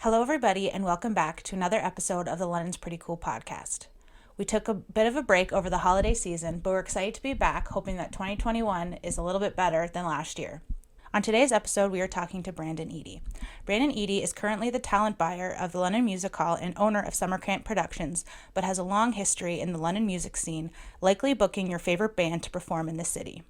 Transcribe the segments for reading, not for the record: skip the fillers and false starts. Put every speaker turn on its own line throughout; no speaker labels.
Hello, everybody, and welcome back to another episode of the London's Pretty Cool podcast. We took a bit of a break over the holiday season, but we're excited to be back, hoping that 2021 is a little bit better than last year. On today's episode, we are talking to Brandon Eedy. Brandon Eedy is currently the talent buyer of the London Music Hall and owner of Summer Camp Productions, but has a long history in the London music scene, likely booking your favorite band to perform in the city.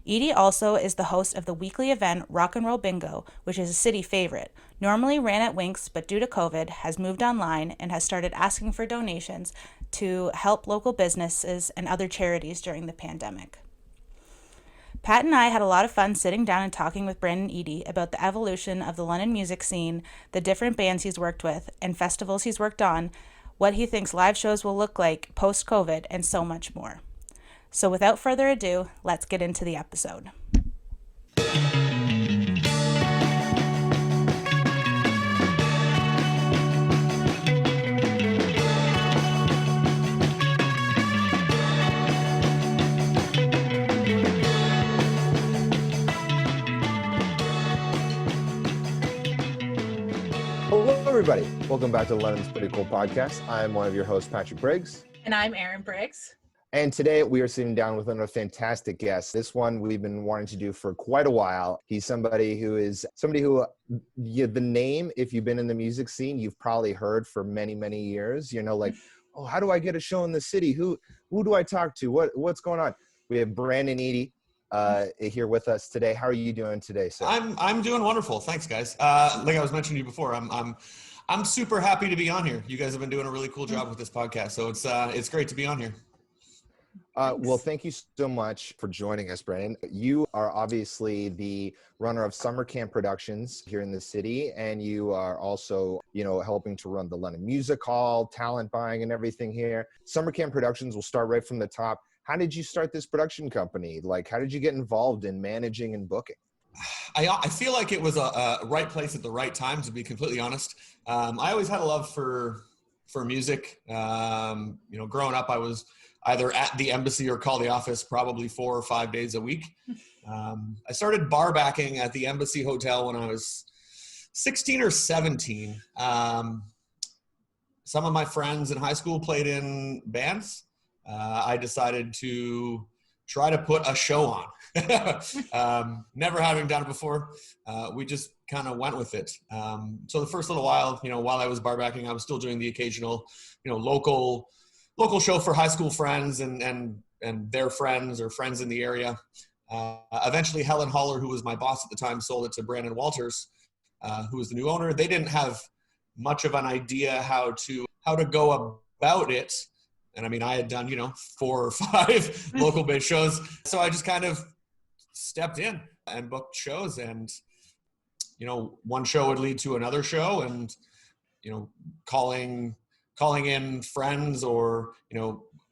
Eedy also is the host of the weekly event Rock and Roll Bingo, which is a city favorite. Normally ran at Winks, but due to COVID, has moved online and has started asking for donations to help local businesses and other charities during the pandemic. Pat and I had a lot of fun sitting down and talking with Brandon Eedy about the evolution of the London music scene, the different bands he's worked with, and festivals he's worked on, what he thinks live shows will look like post-COVID, and so much more. So without further ado, let's get into the episode.
Hello, everybody. Welcome back to the London's Pretty Cool podcast. I'm one of your hosts, Patrick Briggs.
And I'm Erin Briggs.
And today we are sitting down with another fantastic guest. This one we've been wanting to do for quite a while. He's somebody who the name, if you've been in the music scene, you've probably heard for many, many years. You know, like, oh, how do I get a show in the city? Who do I talk to? What's going on? We have Brandon Eedy here with us today. How are you doing today, sir?
I'm doing wonderful. Thanks, guys. Like I was mentioning to you before, I'm super happy to be on here. You guys have been doing a really cool job with this podcast, so it's great to be on here.
Well, thank you so much for joining us, Brandon. You are obviously the runner of Summer Camp Productions here in the city, and you are also, helping to run the London Music Hall, talent buying and everything here. Summer Camp Productions, will start right from the top. How did you start this production company? Like, how did you get involved in managing and booking?
I feel like it was a right place at the right time, to be completely honest. I always had a love for music. Growing up, I was either at the embassy or call the office probably 4 or 5 days a week. I started bar backing at the Embassy Hotel when I was 16 or 17. Some of my friends in high school played in bands. I decided to try to put a show on. Never having done it before, we just kind of went with it. So the first little while, while I was bar backing, I was still doing the occasional, local show for high school friends and their friends or friends in the area. Eventually, Helen Haller, who was my boss at the time, sold it to Brandon Walters, who was the new owner. They didn't have much of an idea how to go about it. And I mean, I had done, 4 or 5 local-based shows. So I just kind of stepped in and booked shows. And, one show would lead to another show and, calling in friends or,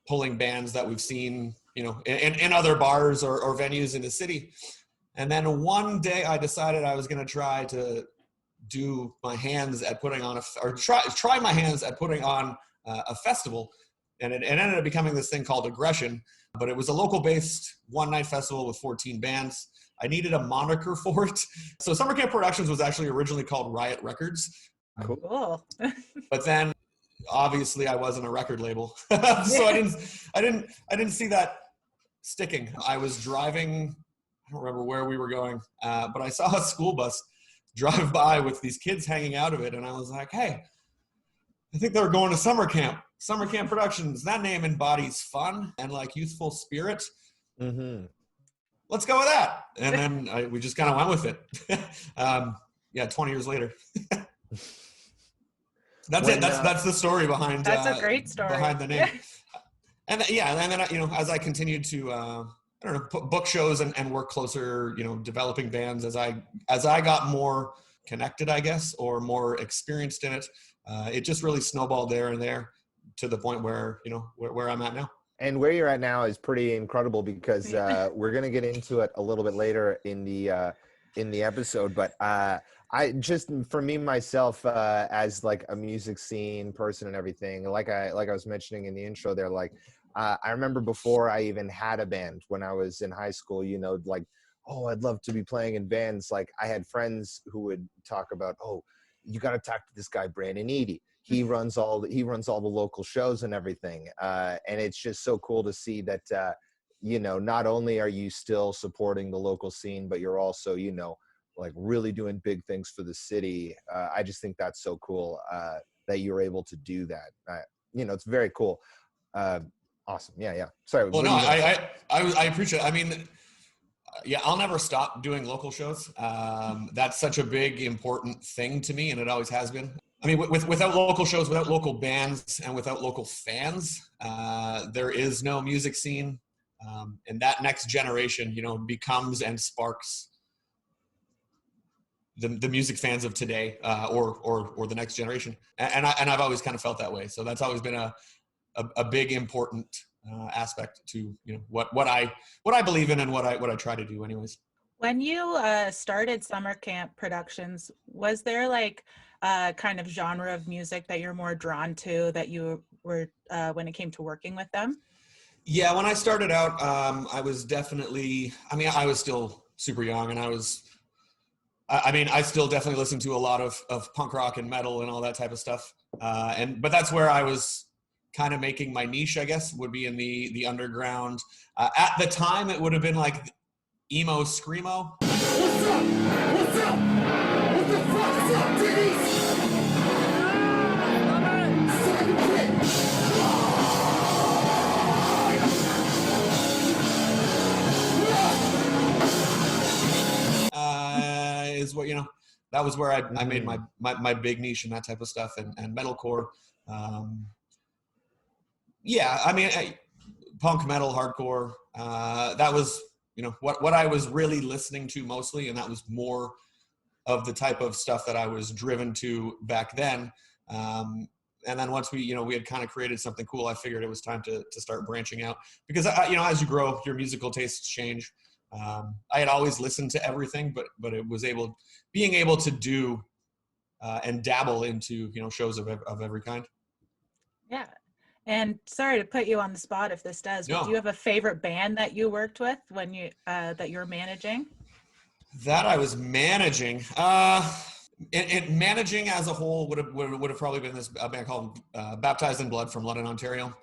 pulling bands that we've seen, in other bars or venues in the city. And then one day I decided I was going to try to do my hands at putting on try my hands at putting on a festival. And it ended up becoming this thing called Aggression, but it was a local-based one-night festival with 14 bands. I needed a moniker for it. So Summer Camp Productions was actually originally called Riot Records.
Cool.
But then obviously I wasn't a record label. So I didn't see that sticking. I was driving, I don't remember where we were going, but I saw a school bus drive by with these kids hanging out of it. And I was like, hey, I think they were going to summer camp. Summer Camp Productions. That name embodies fun and like youthful spirit.
Mm-hmm.
Let's go with that. And then we just kind of went with it. 20 years later. That's it. That's the story behind.
That's a great story
behind the name. And then as I continued to book shows and work closer, developing bands as I got more connected, I guess, or more experienced in it. It just really snowballed there and there to the point where where I'm at now.
And where you're at now is pretty incredible because we're going to get into it a little bit later in the episode. But I just, for me myself, as like a music scene person and everything, like I was mentioning in the intro there, like I remember before I even had a band when I was in high school, like, oh, I'd love to be playing in bands. Like I had friends who would talk about, oh, you got to talk to this guy, Brandon Eedy. He runs all the local shows and everything. And it's just so cool to see that, not only are you still supporting the local scene, but you're also, like really doing big things for the city. I just think that's so cool that you're able to do that. It's very cool. Awesome. Yeah. Sorry.
Well, no, I appreciate it. I mean, yeah, I'll never stop doing local shows. That's such a big, important thing to me, and it always has been. I mean, without local shows, without local bands, and without local fans, there is no music scene. And that next generation, becomes and sparks the music fans of today, or the next generation. And I've always kind of felt that way. So that's always been a big, important aspect to what I believe in and what I try to do anyways.
When you started summer camp productions, was there like a kind of genre of music that you're more drawn to that you were when it came to working with them?
Yeah, when I started out, I was definitely, I was still super young, and I still definitely listened to a lot of punk rock and metal and all that type of stuff. But that's where I was kind of making my niche, I guess, would be in the underground. At the time, it would have been like emo, screamo.
What's up? What's up? What the fuck is up, Diddy?
Is what that was where I made my big niche in that type of stuff, and metalcore. Punk, metal, hardcore. That was what I was really listening to mostly, and that was more of the type of stuff that I was driven to back then. And then once we had kind of created something cool, I figured it was time to start branching out, because as you grow, your musical tastes change. I had always listened to everything, but it was being able to do and dabble into shows of every kind.
Yeah. And sorry to put you on the spot if this does, but do you have a favorite band that you worked with when you that you were managing?
That I was managing. And managing as a whole would have probably been a band called Baptized in Blood from London, Ontario.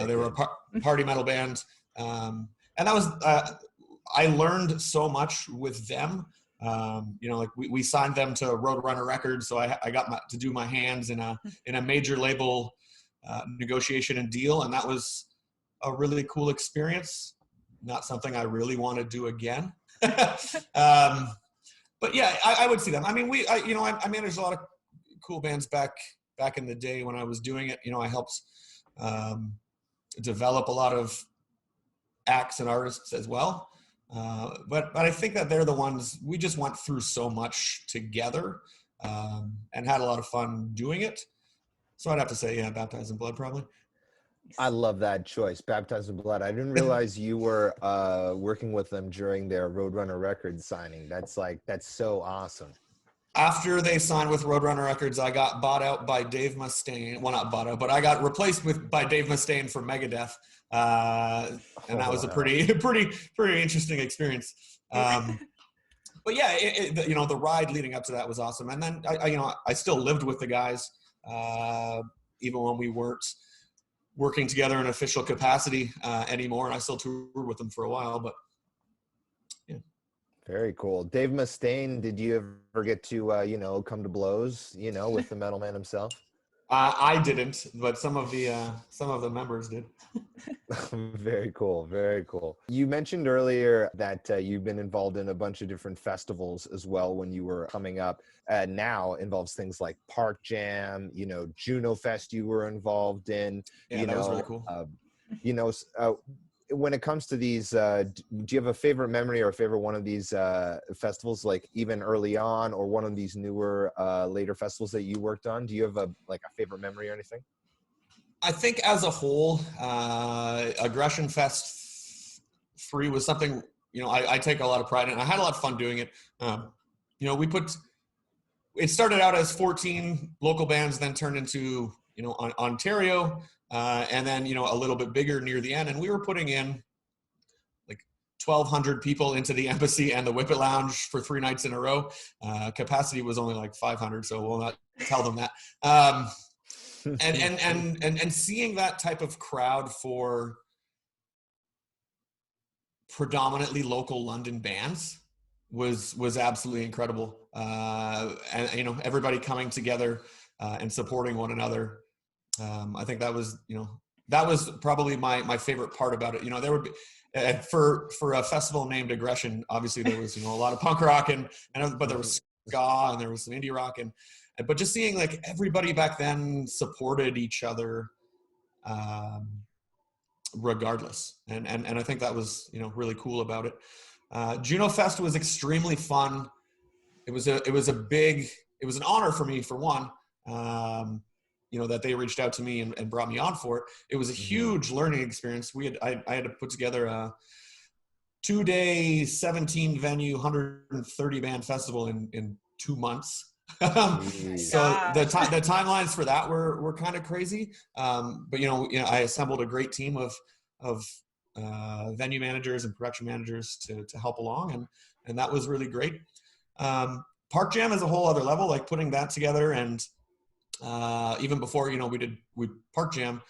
They were a party metal band, and that was I learned so much with them. Like we signed them to Roadrunner Records, so I got to do my hands in a major label negotiation and deal, and that was a really cool experience. Not something I really want to do again. But yeah, I would see them. I managed a lot of cool bands back in the day when I was doing it. I helped develop a lot of acts and artists as well. But I think that they're the ones, we just went through so much together and had a lot of fun doing it. So I'd have to say, yeah, Baptized in Blood probably.
I love that choice, Baptized in Blood. I didn't realize you were working with them during their Roadrunner Records signing. That's so awesome.
After they signed with Roadrunner Records, I got bought out by Dave Mustaine. Well, not bought out, but I got replaced by Dave Mustaine for Megadeth, and that was a pretty interesting experience. But yeah, the ride leading up to that was awesome. And then I still lived with the guys, even when we weren't working together in official capacity anymore. And I still toured with them for a while, but.
Very cool. Dave Mustaine, did you ever get to, come to blows, with the metal man himself?
I didn't, but some of the members did.
Very cool. Very cool. You mentioned earlier that you've been involved in a bunch of different festivals as well when you were coming up. Now involves things like Park Jam, Juno Fest you were involved in.
Yeah, that was really cool.
When it comes to these, do you have a favorite memory or a favorite one of these festivals, like even early on, or one of these newer, later festivals that you worked on? Do you have a favorite memory or anything?
I think as a whole, Aggression Fest 3 was something, I take a lot of pride in. I had a lot of fun doing it. It started out as 14 local bands, then turned into Ontario, and then, a little bit bigger near the end. And we were putting in like 1,200 people into the Embassy and the Whippet Lounge for 3 nights in a row. Capacity was only like 500, so we'll not tell them that. And seeing that type of crowd for predominantly local London bands was absolutely incredible. And everybody coming together and supporting one another. I think that was probably my favorite part about it. There would be, for a festival named Aggression, obviously there was a lot of punk rock but there was ska and there was some indie rock but just seeing like everybody back then supported each other regardless, and I think that was really cool about it. Juno Fest was extremely fun. It was an honor for me, for one, that they reached out to me and brought me on for it. It was a huge learning experience. I had to put together a 2-day, 17 venue, 130 band festival in 2 months. So the timelines for that were kind of crazy. But I assembled a great team of venue managers and production managers to help along, and that was really great. Park Jam is a whole other level, like putting that together. And even before we Park Jam,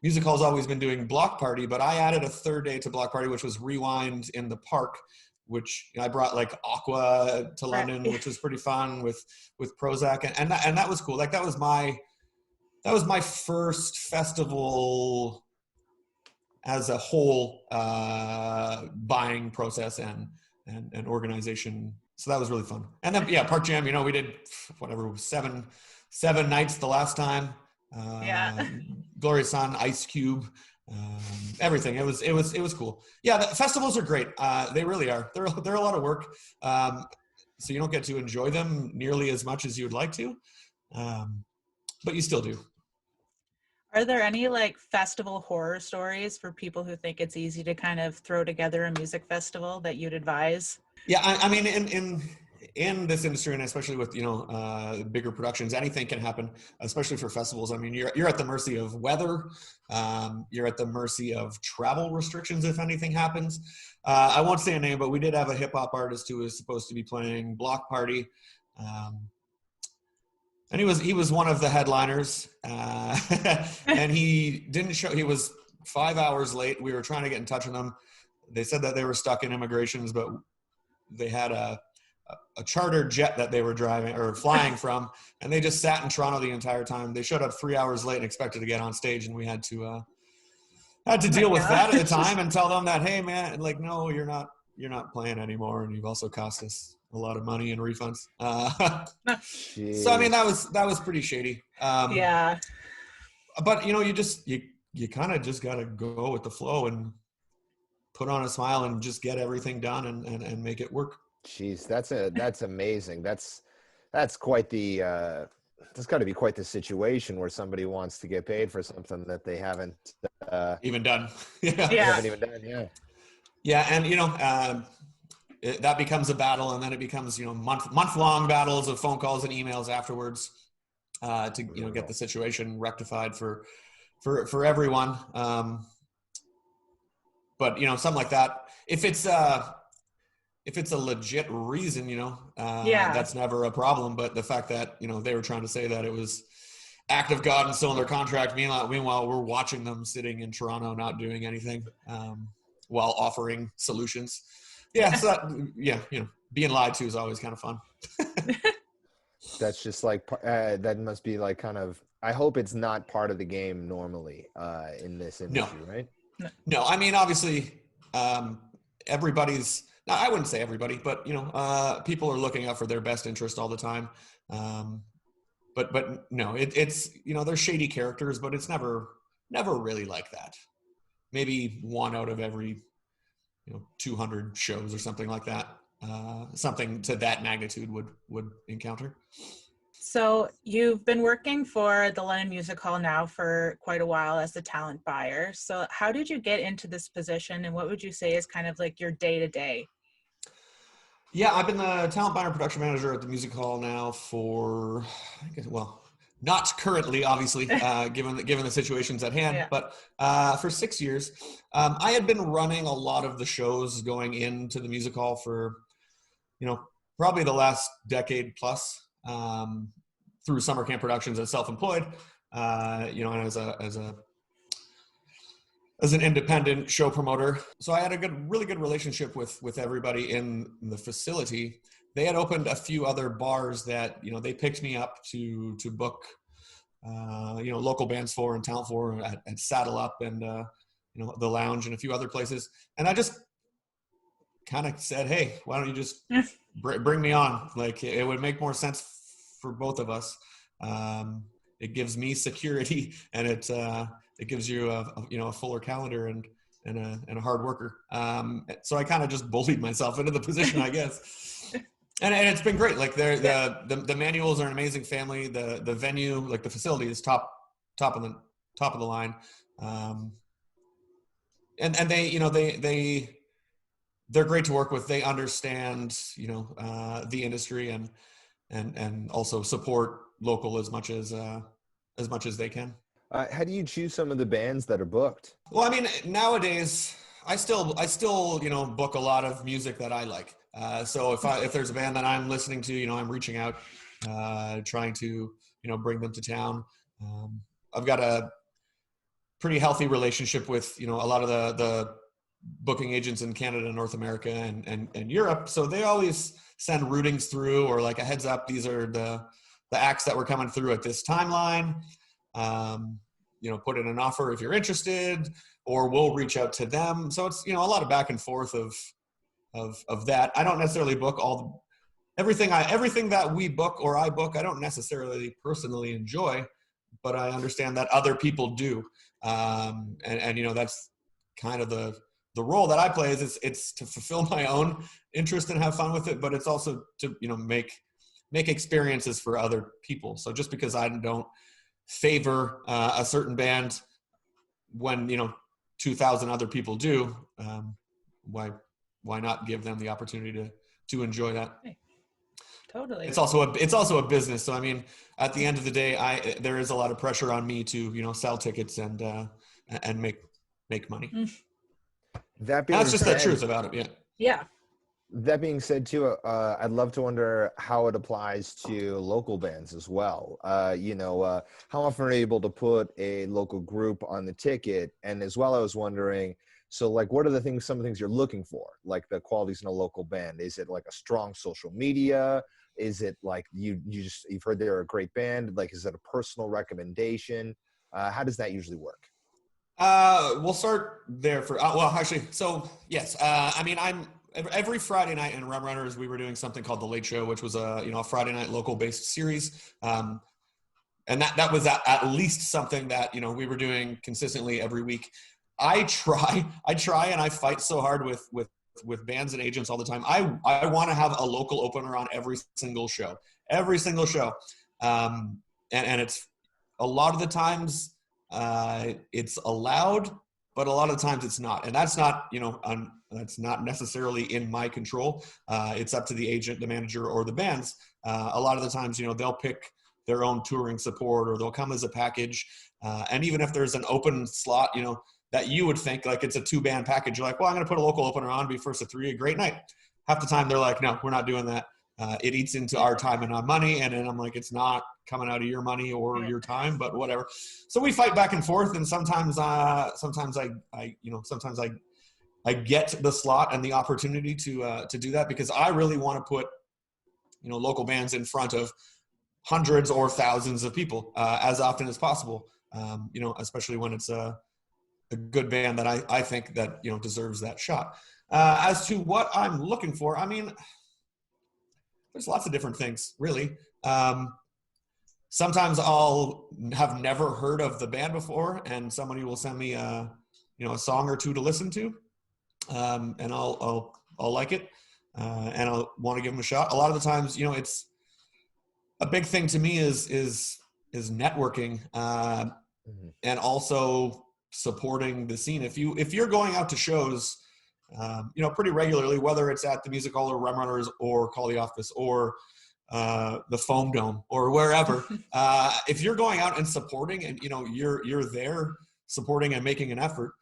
Music Hall's always been doing Block Party, but I added a 3rd day to Block Party, which was Rewind in the Park, which I brought like Aqua to London, which was pretty fun with Prozac, and that was cool. Like that was my first festival as a whole buying process and organization. So that was really fun. And then Park Jam, we did whatever, 7 nights the last time. Glorious Sun, Ice Cube, everything. It was cool. Yeah, the festivals are great. They really are. They're a lot of work. So you don't get to enjoy them nearly as much as you would like to, but you still do.
Are there any like festival horror stories for people who think it's easy to kind of throw together a music festival that you'd advise?
Yeah, I mean, in this industry, and especially with bigger productions, anything can happen, especially for festivals. I mean, you're at the mercy of weather. You're at the mercy of travel restrictions if anything happens. I won't say a name, but we did have a hip hop artist who was supposed to be playing Block Party, and he was one of the headliners, and he didn't show. He was 5 hours late. We were trying to get in touch with them. They said that they were stuck in immigrations, but they had a charter jet that they were driving or flying from, and they just sat in Toronto the entire time. They showed up 3 hours late and expected to get on stage, and we had to deal with that at the time and tell them that, hey man, like, no, you're not playing anymore, and you've also cost us a lot of money in refunds. So I mean, that was pretty shady.
Yeah.
But you kind of just got to go with the flow and put on a smile and just get everything done and make it work.
Jeez, that's amazing. That's quite the that's got to be quite the situation where somebody wants to get paid for something that they haven't
even done.
Haven't even done.
Yeah, and that becomes a battle, and then it becomes month-long battles of phone calls and emails afterwards to get the situation rectified for everyone. But something like that, if it's a legit reason, that's never a problem. But the fact that they were trying to say that it was act of God and still in their contract, meanwhile we're watching them sitting in Toronto not doing anything while offering solutions. So being lied to is always kind of fun.
That's just like that must be like kind of. I hope it's not part of the game normally in this industry, right?
No, I mean, obviously, everybody's. Now, I wouldn't say everybody, but people are looking out for their best interest all the time. But no, it's they're shady characters, but it's never really like that. Maybe one out of every 200 shows or something like that. Something to that magnitude would encounter.
So you've been working for the London Music Hall now for quite a while as the talent buyer. So how did you get into this position, and what would you say is kind of like your day-to-day?
Yeah, I've been the talent buyer production manager at the Music Hall now for, Not currently, obviously, given the situations at hand,
Yeah.
but for 6 years, I had been running a lot of the shows going into the music hall for, probably the last decade plus, through summer camp productions as self-employed, and as an independent show promoter. So I had a really good relationship with everybody in the facility. They had opened a few other bars that, they picked me up to book, local bands for and talent for at Saddle Up and, the Lounge and a few other places. And I just kind of said, hey, why don't you just bring me on? Like, it would make more sense for both of us. It gives me security, and it gives you a fuller calendar and a hard worker. So I kind of just bullied myself into the position, I guess. And it's been great. Like the Manuals are an amazing family. The venue, like the facility, is top of the line. And they're great to work with. They understand the industry and also support local as much as they can.
How do you choose some of the bands that are booked?
Well, I mean, nowadays I still book a lot of music that I like. So if there's a band that I'm listening to, I'm reaching out, trying to bring them to town. I've got a pretty healthy relationship with a lot of the booking agents in Canada, North America, and Europe. So they always send routings through, or like a heads up. These are the acts that were coming through at this timeline. Put in an offer if you're interested, or we'll reach out to them. So it's, a lot of back and forth of that. I don't necessarily book everything that we book or I book. I don't necessarily personally enjoy, but I understand that other people do. And that's kind of the role that I play is it's to fulfill my own interest and have fun with it, but it's also to, make experiences for other people. So just because I don't favor a certain band when 2,000 other people do, why not give them the opportunity to enjoy that?
Totally.
It's also a business. So I mean, at the end of the day, there is a lot of pressure on me to sell tickets and make money. That's just the truth about it.
Yeah.
That being said, too, I'd love to wonder how it applies to local bands as well. How often are you able to put a local group on the ticket? And as well, I was wondering, so like, what are some of the things you're looking for? Like the qualities in a local band? Is it like a strong social media? Is it like you've heard they're a great band? Like, is it a personal recommendation? How does that usually work?
We'll start there so yes. I mean, every Friday night in Rum Runners, we were doing something called The Late Show, which was a Friday night local based series. And that was at least something that, we were doing consistently every week. I try and I fight so hard with bands and agents all the time. I want to have a local opener on every single show. And it's a lot of the times, it's allowed, but a lot of times it's not. And that's not, that's not necessarily in my control. It's up to the agent, the manager, or the bands. A lot of the times, they'll pick their own touring support, or they'll come as a package. And even if there's an open slot, that you would think like it's a 2-band package, you're like, well, I'm going to put a local opener on, be first of 3, a great night. Half the time they're like, no, we're not doing that. It eats into our time and our money. And then I'm like, it's not coming out of your money or your time, but whatever. So we fight back and forth. And sometimes I get the slot and the opportunity to do that, because I really want to put, local bands in front of hundreds or thousands of people as often as possible. Especially when it's a good band that I think that, deserves that shot. As to what I'm looking for, I mean, there's lots of different things, really. Sometimes I'll have never heard of the band before, and somebody will send me a song or two to listen to, and I'll like it, and I'll want to give them a shot. A lot of the times, it's a big thing to me is networking, and also supporting the scene. If you're going out to shows, pretty regularly, whether it's at the Music Hall or Rum Runners or Call the Office or the Foam Dome or wherever. If you're going out and supporting, and you're there supporting and making an effort,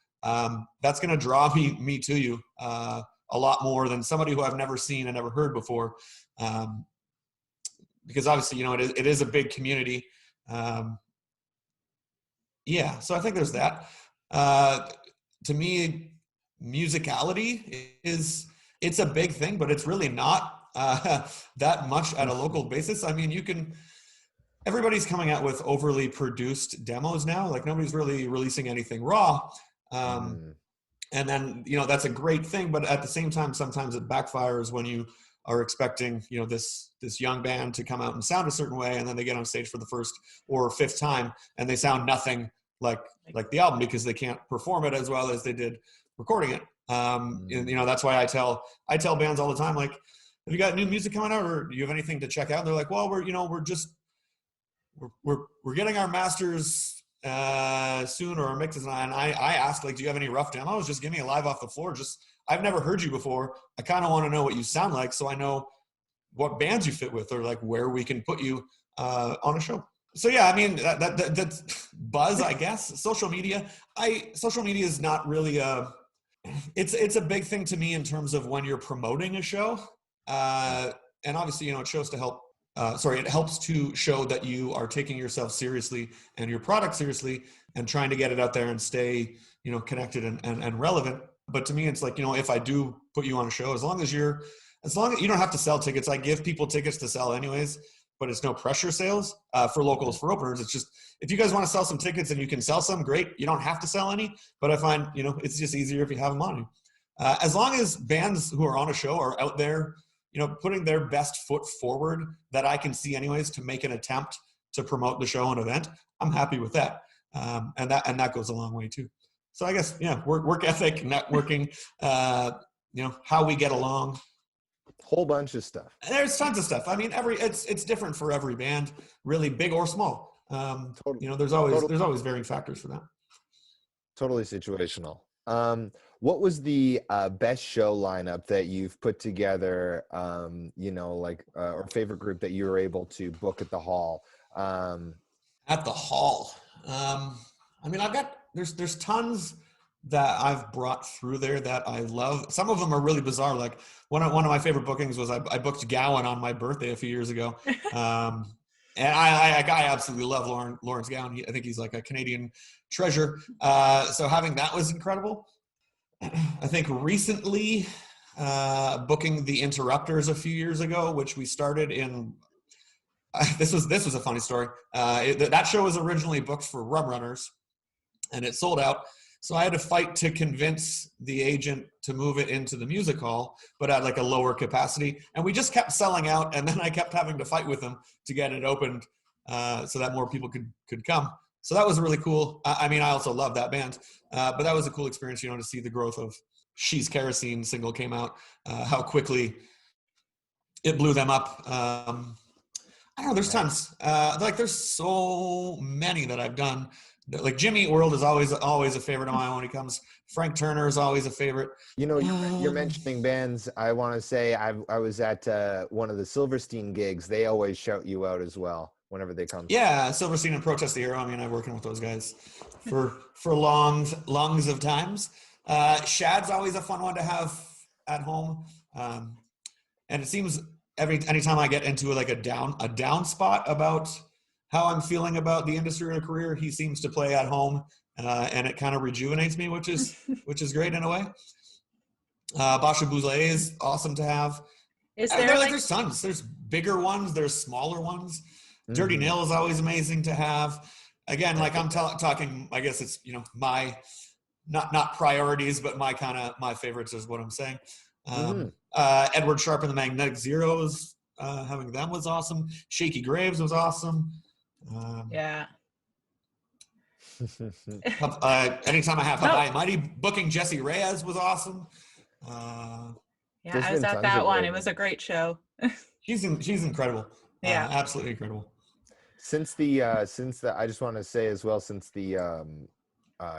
that's going to draw me to you a lot more than somebody who I've never seen and never heard before. Because obviously, it is a big community. Yeah, so I think there's that. To me, musicality it's a big thing, but it's really not that much at a local basis. I mean, everybody's coming out with overly produced demos now. Like nobody's really releasing anything raw. And then, that's a great thing, but at the same time, sometimes it backfires when you are expecting, this young band to come out and sound a certain way, and then they get on stage for the first or fifth time and they sound nothing like the album because they can't perform it as well as they did recording it. And that's why I tell bands all the time, like, have you got new music coming out, or do you have anything to check out? And they're like, well, we're getting our masters soon, or our mixes. And I ask, like, do you have any rough demos? Just give me a live off the floor. I've never heard you before. I kind of want to know what you sound like, so I know what bands you fit with, or like where we can put you on a show. So yeah, I mean, that's buzz, I guess. Social media is not really it's a big thing to me in terms of when you're promoting a show. And obviously, it shows to help. It helps to show that you are taking yourself seriously and your product seriously and trying to get it out there and stay, connected and relevant. But to me, it's like, if I do put you on a show, as long as you don't have to sell tickets. I give people tickets to sell anyways, but it's no pressure sales for locals, for openers. It's just, if you guys want to sell some tickets and you can sell some, great. You don't have to sell any, but I find, it's just easier if you have them on you. As long as bands who are on a show are out there, putting their best foot forward that I can see anyways to make an attempt to promote the show and event, I'm happy with that. And that goes a long way too. So I guess, yeah, work ethic, networking, how we get along.
Whole bunch of stuff.
There's tons of stuff. I mean, it's different for every band, really big or small. There's always varying factors for that.
Totally situational. What was the best show lineup that you've put together, or favorite group that you were able to book at the hall?
At the hall. I mean, there's tons that I've brought through there that I love. Some of them are really bizarre. Like one of my favorite bookings was I booked Gowan on my birthday a few years ago. And I absolutely love Lawrence Gowan. I think he's like a Canadian treasure. So having that was incredible. I think recently booking the Interrupters a few years ago, which we started in. This was a funny story. That show was originally booked for Rum Runners, and it sold out. So I had to fight to convince the agent to move it into the music hall, but at like a lower capacity. And we just kept selling out, and then I kept having to fight with them to get it opened so that more people could come. So that was really cool. I mean, I also love that band, but that was a cool experience, to see the growth of She's Kerosene single came out, how quickly it blew them up. I don't know, there's tons. There's so many that I've done. Like Jimmy Eat World is always a favorite of mine when he comes. Frank Turner is always a favorite.
You're mentioning bands. I want to say I was at one of the Silverstein gigs. They always shout you out as well whenever they come.
Yeah, Silverstein and Protest the Hero. I mean, I'm working with those guys for longs of times. Shad's always a fun one to have at home. And it seems anytime I get into like a down spot about how I'm feeling about the industry or career, he seems to play at home, and it kind of rejuvenates me, which is great in a way. Basha Bouzlé is awesome to have. There's tons. There's bigger ones. There's smaller ones. Mm-hmm. Dirty Nil is always amazing to have. Again, like I'm talking, I guess it's my not priorities, but my favorites is what I'm saying. Edward Sharp and the Magnetic Zeros, having them was awesome. Shaky Graves was awesome.
Yeah.
Anytime I have Hawaii Mighty, booking Jesse Reyes was awesome.
I was at that one. It was a great show.
She's incredible.
Yeah,
absolutely incredible.
Since the I just want to say as well, since the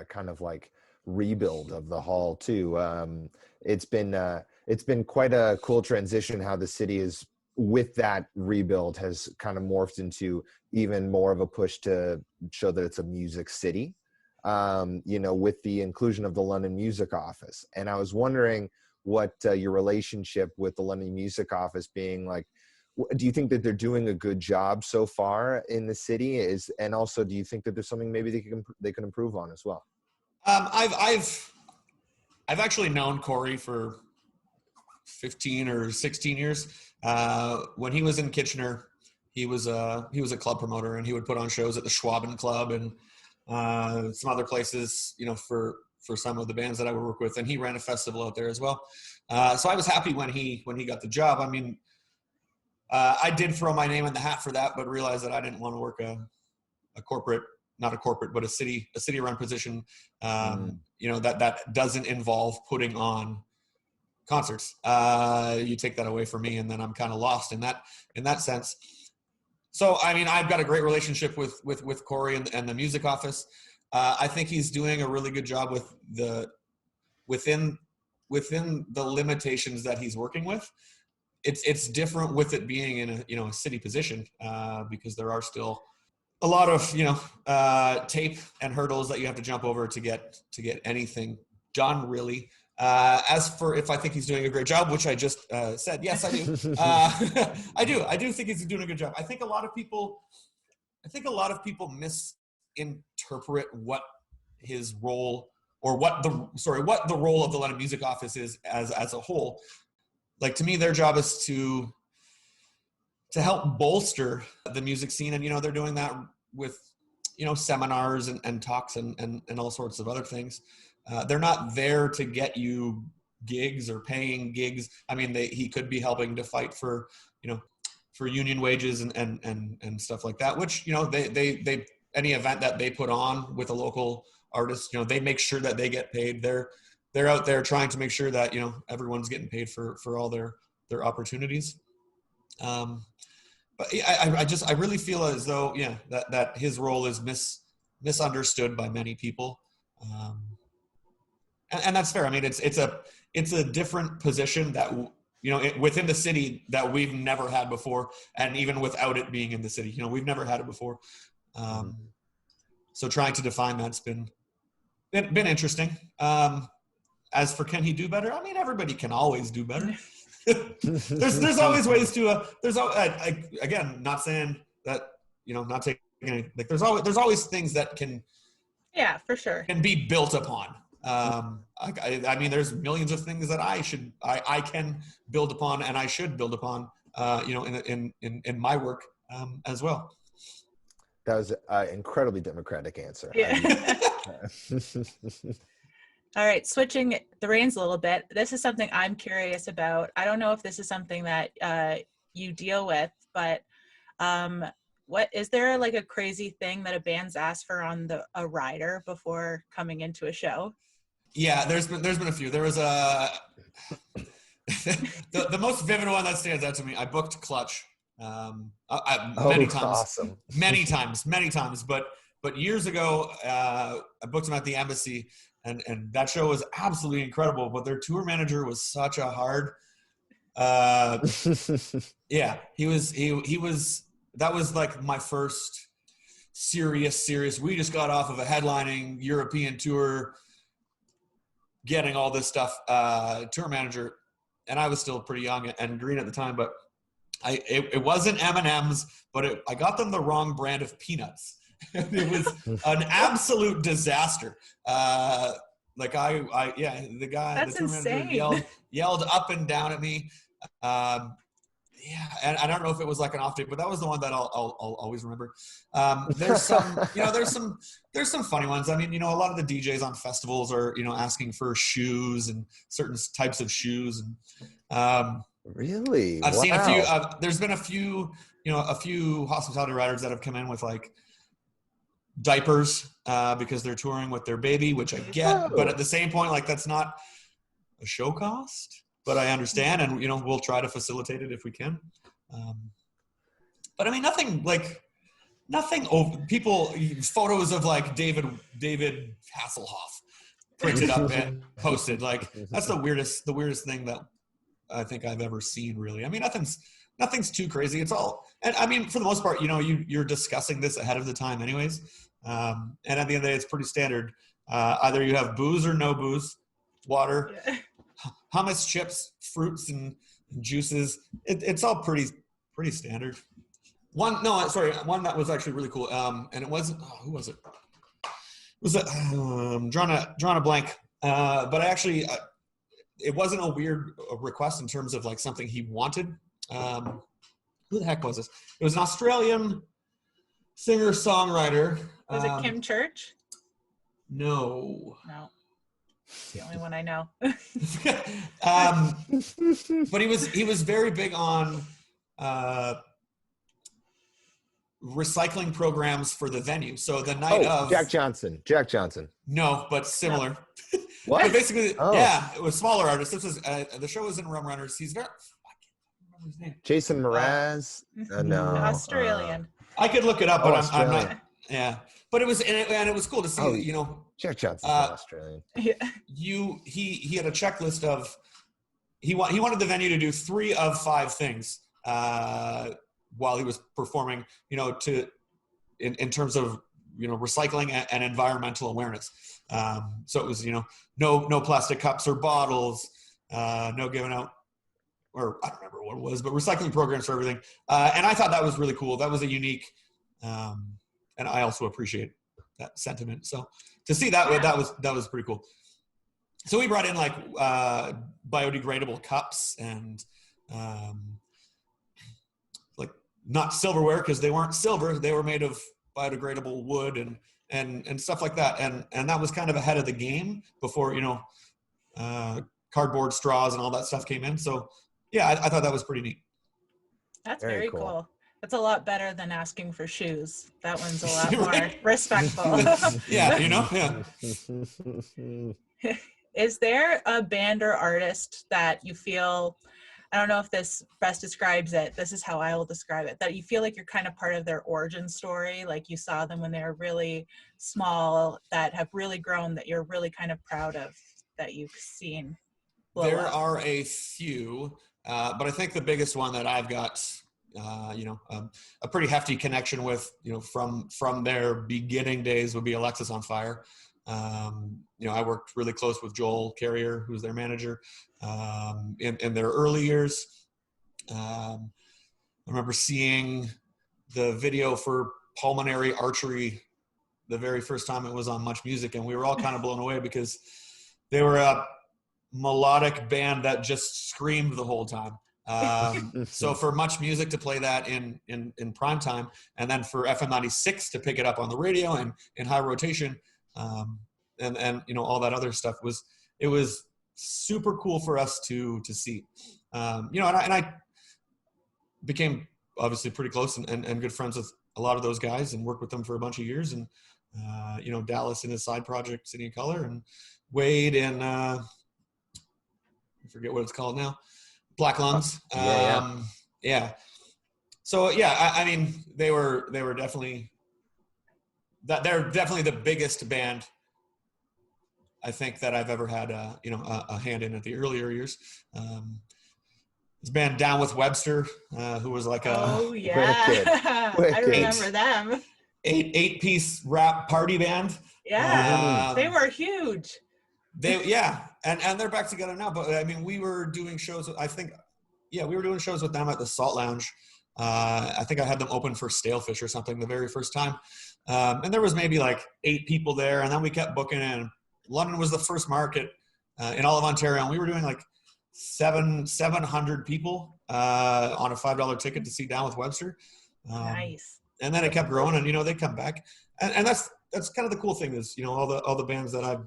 kind of like rebuild of the hall too, it's been quite a cool transition how the city has with that rebuild has kind of morphed into even more of a push to show that it's a music city, with the inclusion of the London Music Office. And I was wondering what your relationship with the London Music Office being like. Do you think that they're doing a good job so far in the city? And also, do you think that there's something maybe they can improve on as well?
I've actually known Corey for 15 or 16 years. When he was in Kitchener, he was a club promoter, and he would put on shows at the Schwaben Club and some other places, for some of the bands that I would work with. And he ran a festival out there as well. So I was happy when he got the job. I mean, I did throw my name in the hat for that, but realized that I didn't want to work a corporate, not a corporate, but a city run position, that doesn't involve putting on concerts. You take that away from me, and then I'm kind of lost in that sense. So, I mean, I've got a great relationship with Corey and the music office. I think he's doing a really good job within the limitations that he's working with. It's different with it being in a city position, because there are still a lot of tape and hurdles that you have to jump over to get anything done, really. As for if I think he's doing a great job, which I just said, yes, I do. I do think he's doing a good job. I think a lot of people misinterpret what his role, or what the role of the London Music Office is as a whole. Like, to me, their job is to help bolster the music scene. And, they're doing that with, seminars and talks and all sorts of other things. They're not there to get you gigs or paying gigs. I mean, he could be helping to fight for union wages and stuff like that, which, they any event that they put on with a local artist, they make sure that they get paid. They're out there trying to make sure that, everyone's getting paid for all their opportunities. But I really feel as though, that his role is misunderstood by many people. And that's fair. I mean, it's a different position that, within the city that we've never had before. And even without it being in the city, we've never had it before. So trying to define that's been interesting. As for can he do better? I mean, everybody can always do better. there's always ways to. Again, not saying that not taking any. Like there's always things that can.
Yeah, for sure.
Can be built upon. I mean, there's millions of things that I can build upon, and I should build upon. In my work as well.
That was an incredibly democratic answer.
Yeah. All right, switching the reins a little bit. This is something I'm curious about. I don't know if this is something that you deal with, but what is there like a crazy thing that a band's asked for on a rider before coming into a show?
Yeah, there's been a few. There was the most vivid one that stands out to me. I booked Clutch many times.
Awesome.
many times. But years ago, I booked them at the Embassy, and that show was absolutely incredible. But their tour manager was such a hard. Yeah, he was. That was like my first serious. We just got off of a headlining European tour, getting all this stuff. Tour manager, and I was still pretty young and green at the time, but it wasn't M&Ms, but I got them the wrong brand of peanuts. It was an absolute disaster. The
That's
tour manager yelled up and down at me. And I don't know if it was like an off day, but that was the one that I'll always remember. There's some funny ones. I mean, a lot of the DJs on festivals are, asking for shoes and certain types of shoes. And
really,
I've seen a few. There's been a few hospitality riders that have come in with like diapers because they're touring with their baby, which I get. But at the same point, like that's not a show cost. But I understand, and we'll try to facilitate it if we can. But I mean, nothing over people photos of like David Hasselhoff printed up and posted. Like that's the weirdest thing that I think I've ever seen. Really, I mean, nothing's too crazy. It's all, and I mean, for the most part, you know, you're discussing this ahead of the time anyways. And at the end of the day, it's pretty standard. Either you have booze or no booze, water, hummus, chips, fruits, and juices. It's all pretty standard. One that was actually really cool. And it wasn't, who was it? Was it, drawing a blank. But I actually, it wasn't a weird request in terms of like something he wanted. Who the heck was this? It was an Australian singer-songwriter.
Was it Kim Church?
No.
It's the only one I know.
But he was very big on recycling programs for the venue. So the night of
Jack Johnson.
No, but similar.
What?
But basically, yeah, it was smaller artists. This was the show was in Rum Runners. He's very, I can't remember his name.
Jason Mraz? No.
Australian.
I could look it up, but I'm
Australian.
not. Yeah, but it was and it was cool to see. You know,
Jack Johnson's not Australian.
Yeah.
He had a checklist of he wanted the venue to do 3 of 5 things while he was performing. You know, in terms of, you know, recycling and environmental awareness. So it was, you know, no plastic cups or bottles, no giving out, or I don't remember what it was, but recycling programs for everything. And I thought that was really cool. That was a unique, and I also appreciate that sentiment. So to see that was pretty cool. So we brought in like biodegradable cups and like not silverware because they weren't silver; they were made of biodegradable wood and stuff like that. And that was kind of ahead of the game before, you know, cardboard straws and all that stuff came in. So yeah, I thought that was pretty neat.
That's very cool. That's a lot better than asking for shoes. That one's a lot more respectful.
Yeah, you know, yeah.
Is there a band or artist that you feel, I don't know if this best describes it, this is how I will describe it, that you feel like you're kind of part of their origin story, like you saw them when they were really small, that have really grown, that you're really kind of proud of, that you've seen blow
There
up?
are a few, but I think the biggest one that I've got, you know, a pretty hefty connection with, you know, from their beginning days would be Alexis on Fire. You know, I worked really close with Joel Carrier, who's their manager, in their early years. I remember seeing the video for Pulmonary Archery the very first time it was on Much Music, and we were all kind of blown away because they were a melodic band that just screamed the whole time. So for Much Music to play that in prime time, and then for FM 96 to pick it up on the radio and in high rotation, and you know, all that other stuff it was super cool for us to see. You know, and I became obviously pretty close and good friends with a lot of those guys and worked with them for a bunch of years. And you know, Dallas in his side project City of Color, and Wade in I forget what it's called now, Black Lungs. Yeah. So yeah, I mean, they were definitely they're definitely the biggest band I think that I've ever had you know, a hand in at the earlier years. This band Down with Webster, who was like
Oh yeah, I remember them.
eight-piece rap party band.
Yeah, they were huge.
And they're back together now. But I mean, we were doing shows. We were doing shows with them at the Salt Lounge. I think I had them open for Stalefish or something the very first time. And there was maybe like 8 people there, and then we kept booking in. London was the first market in all of Ontario, and we were doing like 700 people on a $5 ticket to see Down with Webster.
Nice.
And then it kept growing, and you know, they come back, and that's kind of the cool thing is, you know, all the bands that I've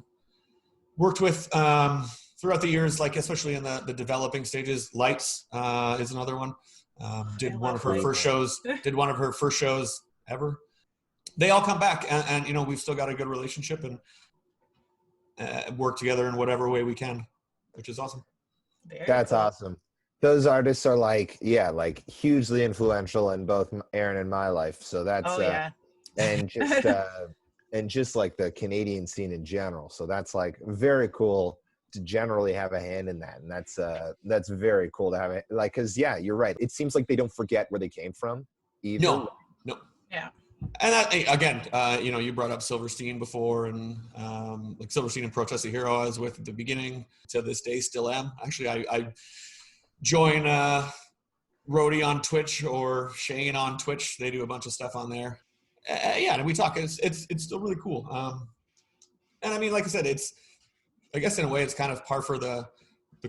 worked with throughout the years, like especially in the developing stages. Lights is another one. Did one of her first shows ever. They all come back, and you know, we've still got a good relationship and work together in whatever way we can, which is awesome.
That's awesome. Those artists are like hugely influential in both Aaron and my life. So that's and just like the Canadian scene in general. So that's like very cool to generally have a hand in that, and that's very cool to have it. Like, because yeah, you're right. It seems like they don't forget where they came from either.
No.
Yeah.
And that, again, you brought up Silverstein before, and like Silverstein and Protest the Hero I was with at the beginning, to this day still am. Actually, I join Rhodey on Twitch or Shane on Twitch. They do a bunch of stuff on there. Yeah, and we talk. It's still really cool. And I mean, like I said, I guess in a way it's kind of par for the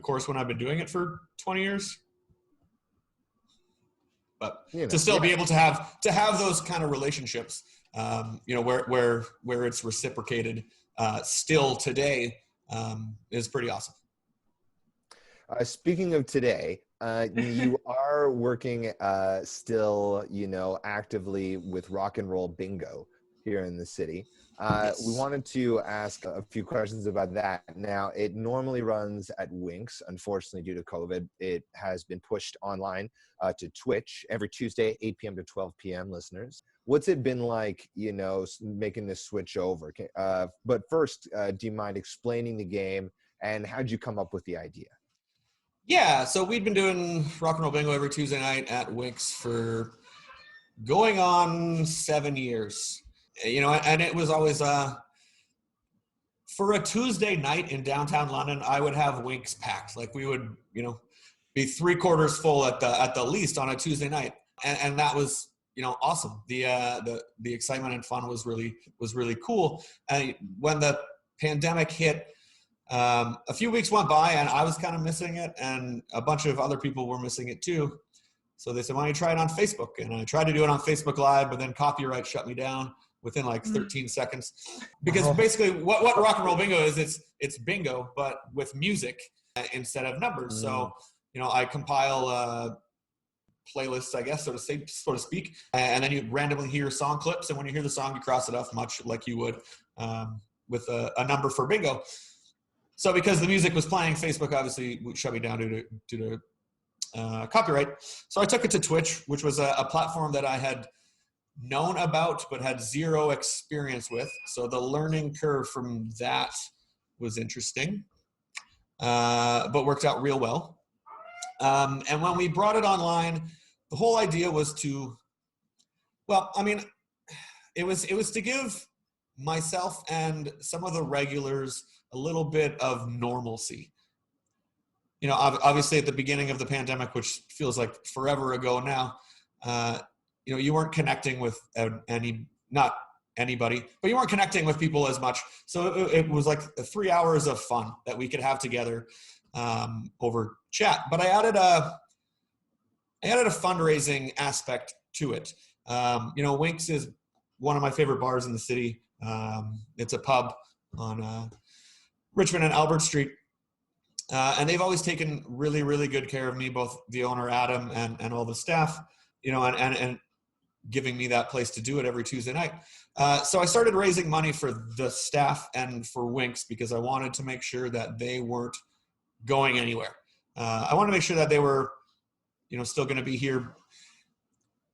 course when I've been doing it for 20 years. But to still be able to have those kind of relationships, where it's reciprocated still today, is pretty awesome.
Speaking of today, you are working still, actively with Rock and Roll Bingo here in the city.
Yes.
We wanted to ask a few questions about that. Now, it normally runs at Winks. Unfortunately, due to COVID, it has been pushed online to Twitch every Tuesday, 8 p.m. to 12 p.m., listeners. What's it been like, making this switch over? But first, do you mind explaining the game, and how'd you come up with the idea?
Yeah, so we'd been doing Rock and Roll Bingo every Tuesday night at Winks for going on 7 years. And it was always for a Tuesday night in downtown London, I would have Winks packed. Like, we would, be 3/4 full at the least on a Tuesday night, and that was awesome. The excitement and fun was really cool. And when the pandemic hit, a few weeks went by and I was kind of missing it, and a bunch of other people were missing it too. So they said, why don't you try it on Facebook? And I tried to do it on Facebook Live, but then copyright shut me down within like 13 seconons. Because basically what Rock and Roll Bingo is, it's bingo, but with music instead of numbers. So, I compile playlists, I guess, so to speak. And then you randomly hear song clips. And when you hear the song, you cross it off, much like you would with a number for bingo. So because the music was playing, Facebook obviously shut me down due to copyright. So I took it to Twitch, which was a platform that I had known about but had zero experience with. So the learning curve from that was interesting, but worked out real well. And when we brought it online, the whole idea was it was to give myself and some of the regulars a little bit of normalcy. Obviously at the beginning of the pandemic, which feels like forever ago now, you weren't connecting with not anybody, but you weren't connecting with people as much. So it was like 3 hours of fun that we could have together over chat. But I added a fundraising aspect to it. Winks is one of my favorite bars in the city. It's a pub on Richmond and Albert Street. And they've always taken really, really good care of me, both the owner, Adam, and all the staff, and giving me that place to do it every Tuesday night. So I started raising money for the staff and for Winks because I wanted to make sure that they weren't going anywhere. I wanted to make sure that they were, still going to be here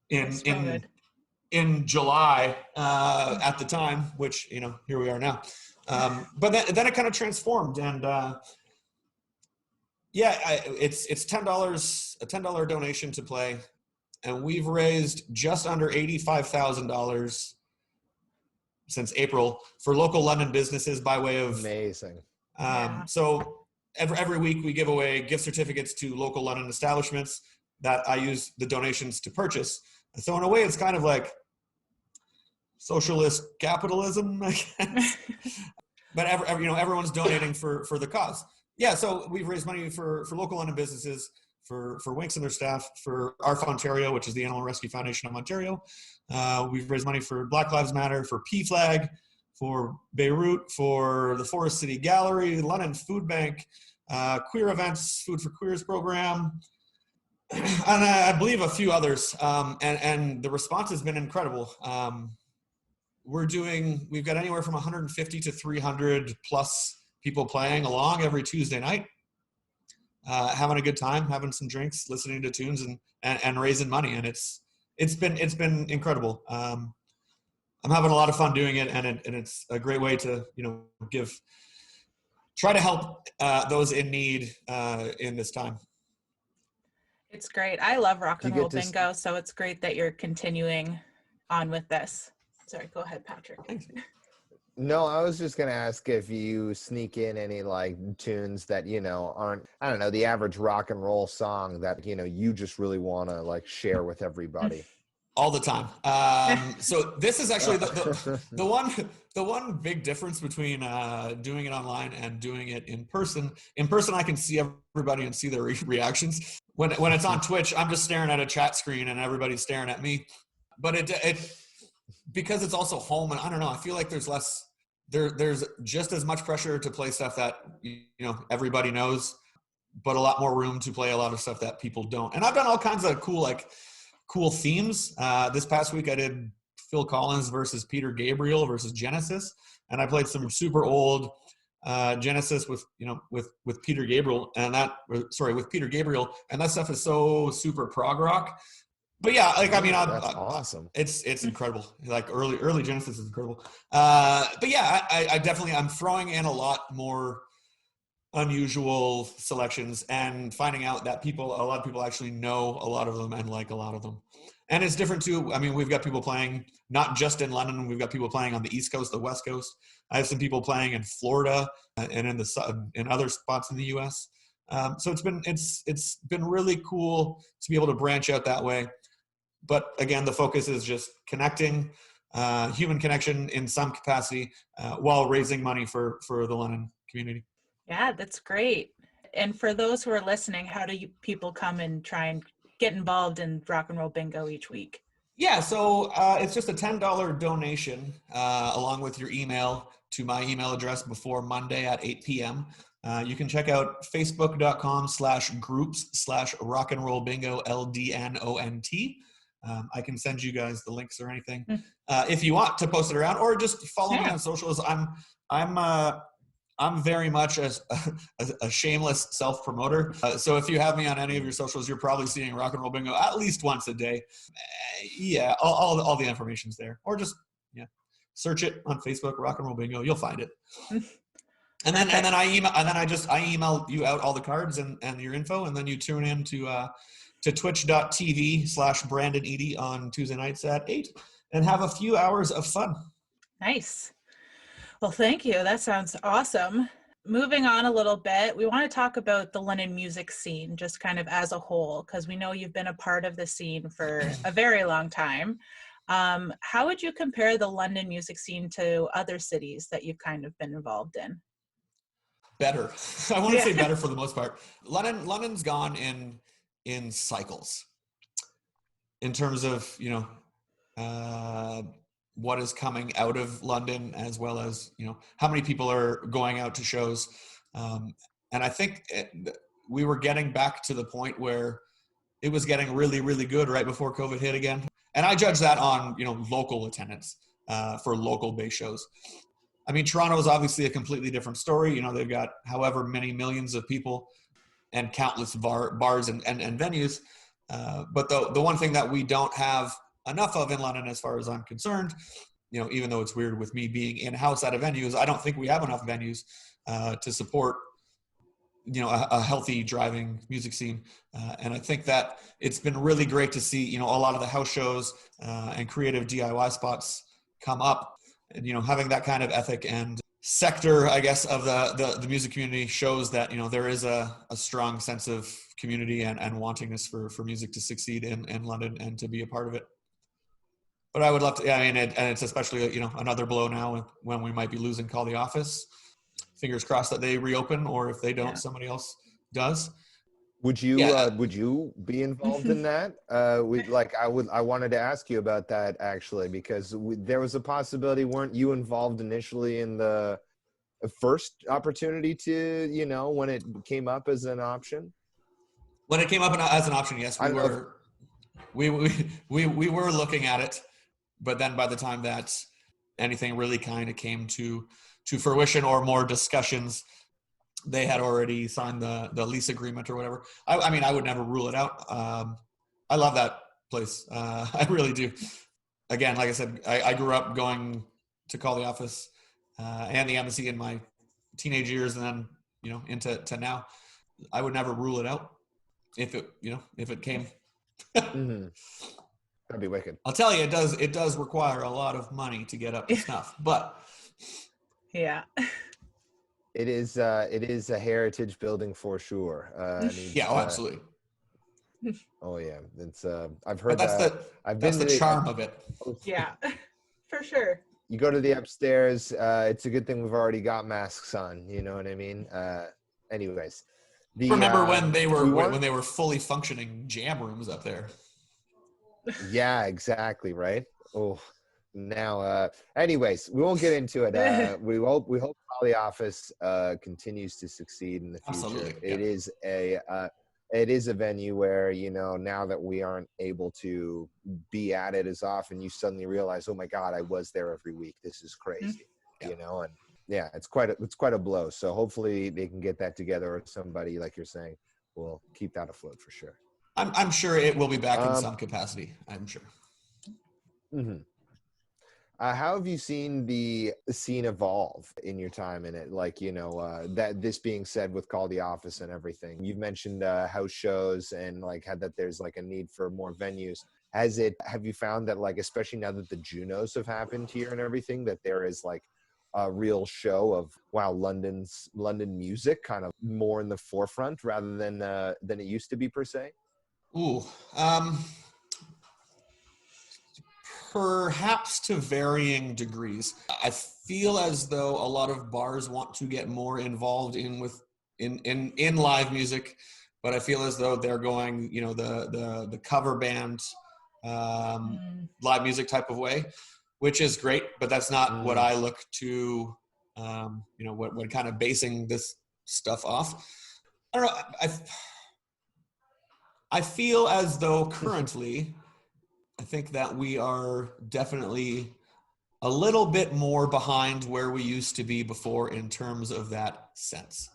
in July at the time, which, here we are now. But then it kind of transformed, and it's $10, a $10 donation to play, and we've raised just under $85,000 since April for local London businesses by way of
amazing.
So every week we give away gift certificates to local London establishments that I use the donations to purchase. So in a way, it's kind of like socialist capitalism, I guess. But everyone's donating for the cause. Yeah, so we've raised money for local London businesses, for Winks and their staff, for ARF Ontario, which is the Animal Rescue Foundation of Ontario. We've raised money for Black Lives Matter, for PFLAG, for Beirut, for the Forest City Gallery, London Food Bank, Queer Events, Food for Queers program, and I believe a few others. And the response has been incredible. We've got anywhere from 150 to 300 plus people playing along every Tuesday night, having a good time, having some drinks, listening to tunes, and raising money. And it's been incredible. I'm having a lot of fun doing it, and it's a great way to give try to help those in need in this time.
It's great. I love rock
Do
and
you
roll
get to
bingo, so it's great that you're continuing on with this. Sorry, go ahead, Patrick.
Thanks.
No, I was just gonna ask if you sneak in any like tunes that aren't, I don't know, the average rock and roll song that you just really want to like share with everybody.
All the time. So this is actually the one big difference between doing it online and doing it in person. In person, I can see everybody and see their reactions. When it's on Twitch, I'm just staring at a chat screen and everybody's staring at me. But it because it's also home, and I don't know, I feel like there's just as much pressure to play stuff that everybody knows, but a lot more room to play a lot of stuff that people don't. And I've done all kinds of cool themes. This past week I did Phil Collins versus Peter Gabriel versus Genesis, and I played some super old Genesis with Peter Gabriel, with Peter Gabriel, and that stuff is so super prog rock. But yeah, like, I mean,
that's awesome.
It's incredible. Like early Genesis is incredible. But yeah, I definitely, I'm throwing in a lot more unusual selections and finding out that a lot of people actually know a lot of them and like a lot of them. And it's different too. I mean, we've got people playing not just in London. We've got people playing on the East Coast, the West Coast. I have some people playing in Florida and in other spots in the U.S. So it's been really cool to be able to branch out that way. But again, the focus is just connecting, human connection in some capacity, while raising money for the London community.
Yeah, that's great. And for those who are listening, how do people come and try and get involved in rock and roll bingo each week?
Yeah, so it's just a $10 donation along with your email to my email address before Monday at 8 p.m. You can check out facebook.com/groups/rock and roll bingo LDNONT. I can send you guys the links or anything if you want to post it around, or just follow me on socials. I'm very much a shameless self-promoter. So if you have me on any of your socials, you're probably seeing Rock and Roll Bingo at least once a day. Yeah, all the information's there, or just search it on Facebook, Rock and Roll Bingo. You'll find it. And then I email you out all the cards and your info, and then you tune in to twitch.tv/Brandon Eedy on Tuesday nights at 8 and have a few hours of fun.
Nice. Well, thank you. That sounds awesome. Moving on a little bit, we want to talk about the London music scene just kind of as a whole, because we know you've been a part of the scene for a very long time. How would you compare the London music scene to other cities that you've kind of been involved in?
Better. I want to say better for the most part. London's gone in cycles in terms of what is coming out of London, as well as how many people are going out to shows, and I think we were getting back to the point where it was getting really, really good right before COVID hit again. And I judge that on local attendance for local based shows. I mean, Toronto is obviously a completely different story. They've got however many millions of people and countless bars and venues. But the one thing that we don't have enough of in London, as far as I'm concerned, even though it's weird with me being in-house at a venue, is I don't think we have enough venues to support a healthy driving music scene. And I think that it's been really great to see a lot of the house shows and creative DIY spots come up, and having that kind of ethic and sector, I guess, of the music community shows that there is a strong sense of community and wantingness for music to succeed in London and to be a part of it. But I would love to, and it's especially another blow now when we might be losing Call the Office. Fingers crossed that they reopen, or if they don't, somebody else does.
Would you be involved in that? I wanted to ask you about that actually, because there was a possibility. Weren't you involved initially in the first opportunity to when it came up as an option?
When it came up as an option, yes, we were looking at it, but then by the time that anything really kind of came to fruition or more discussions, they had already signed the lease agreement or whatever. I mean, I would never rule it out. I love that place. I really do. Again, like I said, I grew up going to Call the Office and the Embassy in my teenage years and then, into now, I would never rule it out if it came.
Mm-hmm. That'd be wicked.
I'll tell you, it does require a lot of money to get up to snuff, but
Yeah.
It is a heritage building for sure.
Absolutely.
Oh yeah, it's I've
But
heard that.
that's the charm of it.
Yeah. For sure.
You go to the upstairs. It's a good thing we've already got masks on. You know what I mean? Anyways,
Remember when they were fully functioning jam rooms up there?
Yeah, exactly. Right. Oh, now. Anyways, we won't get into it. We hope Poly Office continues to succeed in the future.
Absolutely.
It is a venue where, now that we aren't able to be at it as often, you suddenly realize, oh my God, I was there every week. This is crazy, and yeah, it's quite a blow. So hopefully they can get that together, or somebody, like you're saying, will keep that afloat for sure.
I'm sure it will be back in some capacity. I'm sure.
Mm-hmm. How have you seen the scene evolve in your time in it? Like, that this being said, with Call the Office and everything, you've mentioned house shows and like had that there's like a need for more venues. Have you found that, like, especially now that the Junos have happened here and everything, that there is like a real show of, wow, London music kind of more in the forefront rather than it used to be per se?
Ooh, perhaps to varying degrees. I feel as though a lot of bars want to get more involved in live music, but I feel as though they're going, the cover band, live music type of way, which is great, but that's not what I look to, what kind of basing this stuff off. I don't know. I feel as though currently, I think that we are definitely a little bit more behind where we used to be before in terms of that sense.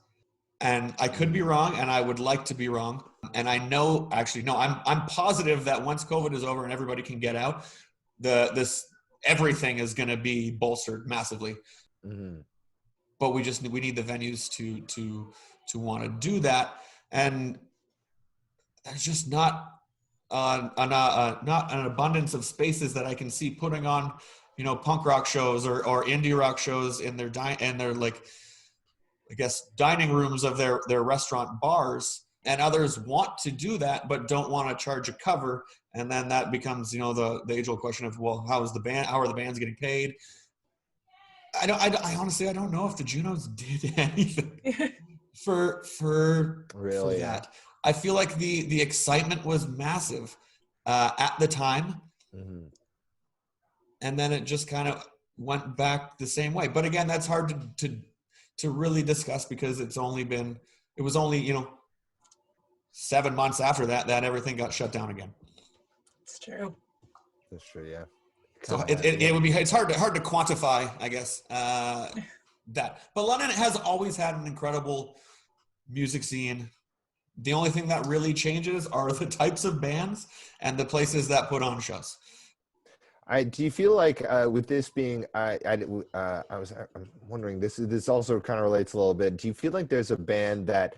And I could be wrong, and I would like to be wrong. And I know, actually, no, I'm positive that once COVID is over and everybody can get out, everything is going to be bolstered massively. Mm-hmm. But we need the venues to want to do that, and there's just not an abundance of spaces that I can see putting on, punk rock shows or indie rock shows in their like, I guess, dining rooms of their restaurant bars. And others want to do that, but don't want to charge a cover. And then that becomes, the age-old question of, well, how are the bands getting paid? I honestly, I don't know if the Junos did anything for
really
that. I feel like the excitement was massive at the time. Mm-hmm. And then it just kind of went back the same way. But again, that's hard to really discuss, because it was only 7 months after that everything got shut down again.
It's true.
That's true, yeah.
So it's hard to quantify, I guess, that. But London has always had an incredible music scene. The only thing that really changes are the types of bands and the places that put on shows.
Do you feel like with this being, I'm wondering, this also kind of relates a little bit. Do you feel like there's a band that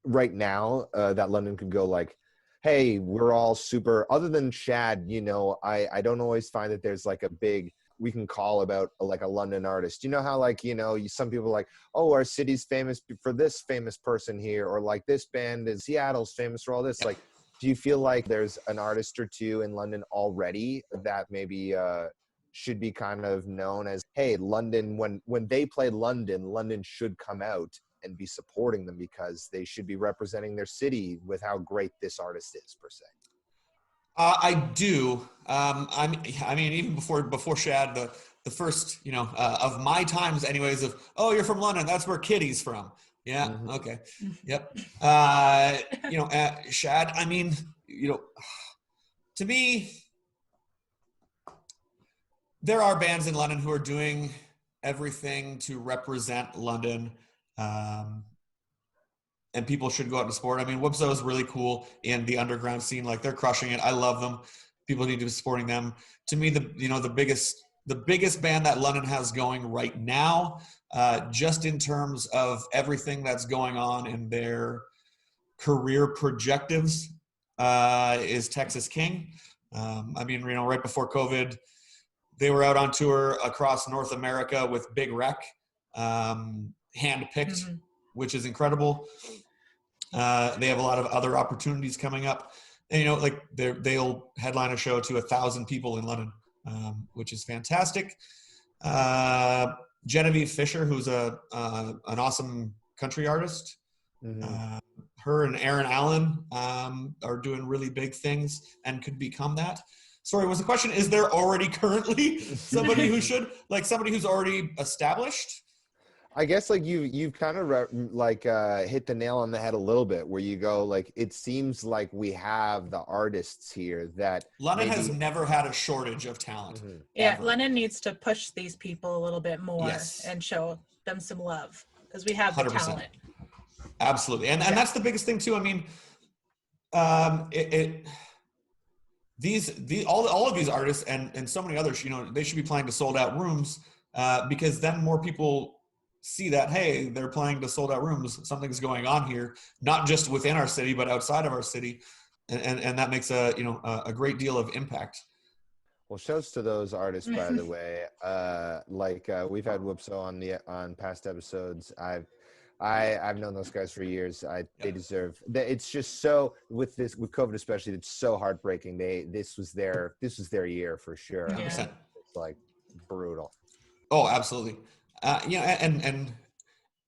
right now that London could go like, hey, we're all super, other than Shad, I don't always find that there's like a big, we can call about like a London artist. You know how like, some people are like, oh, our city's famous for this famous person here, or like this band in Seattle's famous for all this. Like, do you feel like there's an artist or two in London already that maybe should be kind of known as, hey, London, when they play London should come out and be supporting them, because they should be representing their city with how great this artist is per se?
I do. I mean, even before Shad, the first, of my times anyways of, oh, you're from London, that's where Kitty's from. Yeah. Mm-hmm. Okay. Yep. Shad, I mean, to me, there are bands in London who are doing everything to represent London. And people should go out and support. I mean, Whoopso is really cool in the underground scene. Like, they're crushing it. I love them. People need to be supporting them. To me, the biggest the biggest band that London has going right now, just in terms of everything that's going on in their career projectives, is Texas King. I mean, right before COVID, they were out on tour across North America with Big Wreck, hand-picked, which is incredible. They have a lot of other opportunities coming up. And, like they'll headline a show to 1,000 people in London, which is fantastic. Genevieve Fisher, who's an awesome country artist. Her and Aaron Allen are doing really big things and could become that. Sorry, was the question, is there already currently somebody who should, like somebody who's already established?
I guess like you've kind of hit the nail on the head a little bit, where you go like, it seems like we have the artists here that
London has never had a shortage of talent.
Yeah, London needs to push these people a little bit more and show them some love, because we have the 100%. Talent.
Absolutely, and that's the biggest thing too. I mean, all of these artists and so many others, they should be playing to sold out rooms, because then more people see that, hey, they're playing to sold out rooms, something's going on here, not just within our city but outside of our city, and that makes a great deal of impact.
Well, shouts to those artists, by the way. We've had Whoopso on past episodes. I've known those guys for years. They deserve that. It's just so, with COVID especially, it's so heartbreaking. This was their year for sure.
Yeah.
It's like brutal.
Oh, absolutely. And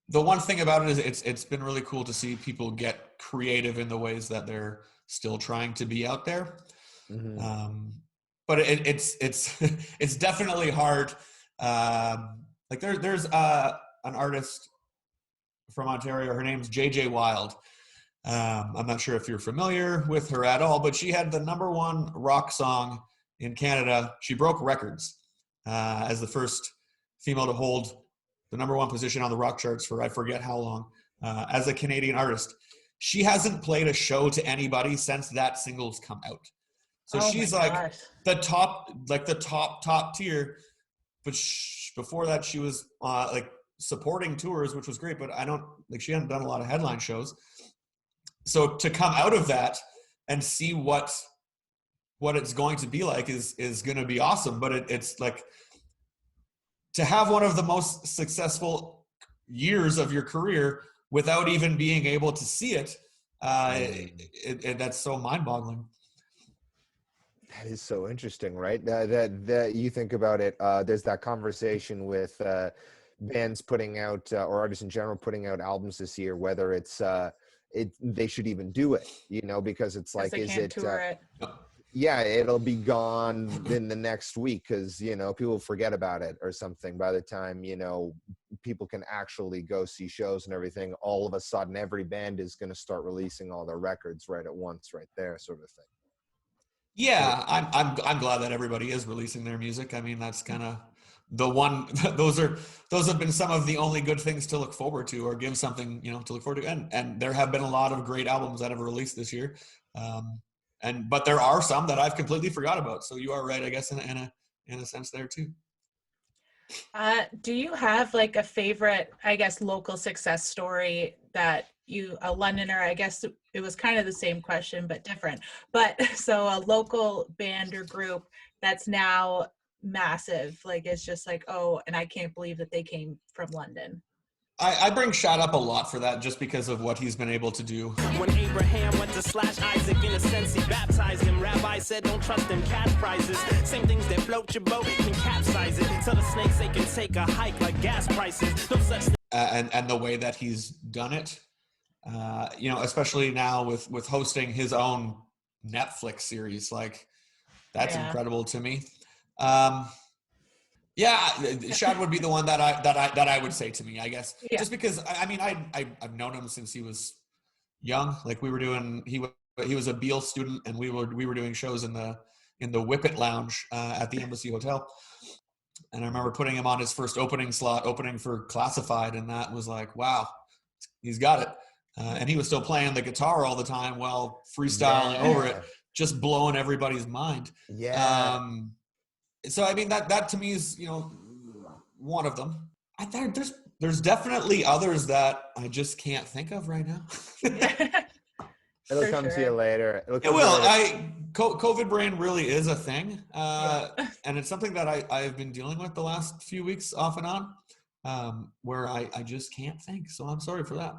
the one thing about it is it's been really cool to see people get creative in the ways that they're still trying to be out there. But it's definitely hard. Like there's an artist from Ontario. Her name's JJ Wild. I'm not sure if you're familiar with her at all, but she had the #1 rock song in Canada. She broke records as the first female to hold the #1 position on the rock charts for I forget how long, as a Canadian artist. She hasn't played a show to anybody since that single's come out. So she's like the top tier. But before that, she was supporting tours, which was great, but she hadn't done a lot of headline shows. So to come out of that and see what it's going to be like is going to be awesome. But it's like, to have one of the most successful years of your career without even being able to see it, that's so mind-boggling.
That is so interesting, right? That you think about it. There's that conversation with bands putting out, or artists in general putting out albums this year, whether it's they should even do it, because it's like, is it? Yeah, it'll be gone in the next week because, people forget about it or something. By the time, people can actually go see shows and everything, all of a sudden every band is going to start releasing all their records right at once, right there, sort of thing.
Yeah, I'm glad that everybody is releasing their music. I mean, that's kind of the one. Those have been some of the only good things to look forward to, or give something to look forward to. And there have been a lot of great albums that have released this year. But there are some that I've completely forgot about. So you are right, I guess, in a sense there too.
Do you have like a favorite, I guess, local success story that a Londoner, I guess it was kind of the same question, but different. But so a local band or group that's now massive, like it's just like, oh, and I can't believe that they came from London.
I bring Shad up a lot for that, just because of what he's been able to do.
When Abraham went to slash Isaac, in a sense he baptized him. Rabbi said don't trust them cash prizes. Same things that float your boat can capsize it. Tell the snakes they can take a hike like gas prices. No such
and the way that he's done it, especially now with hosting his own Netflix series, like that's incredible to me. Yeah, Shad would be the one that I would say to me, I guess, just because I've known him since he was young. Like he was a Beale student, and we were doing shows in the Whippet Lounge at the Embassy Hotel, and I remember putting him on his first opening for Classified, and that was like, wow, he's got it. And he was still playing the guitar all the time while freestyling over it, just blowing everybody's mind.
Yeah.
So I mean that to me is, one of them. There's definitely others that I just can't think of right now.
It'll
For
come to you
sure.
later.
It will. COVID brain really is a thing,
Yeah.
and it's something that I've been dealing with the last few weeks off and on, where I just can't think. So I'm sorry for that.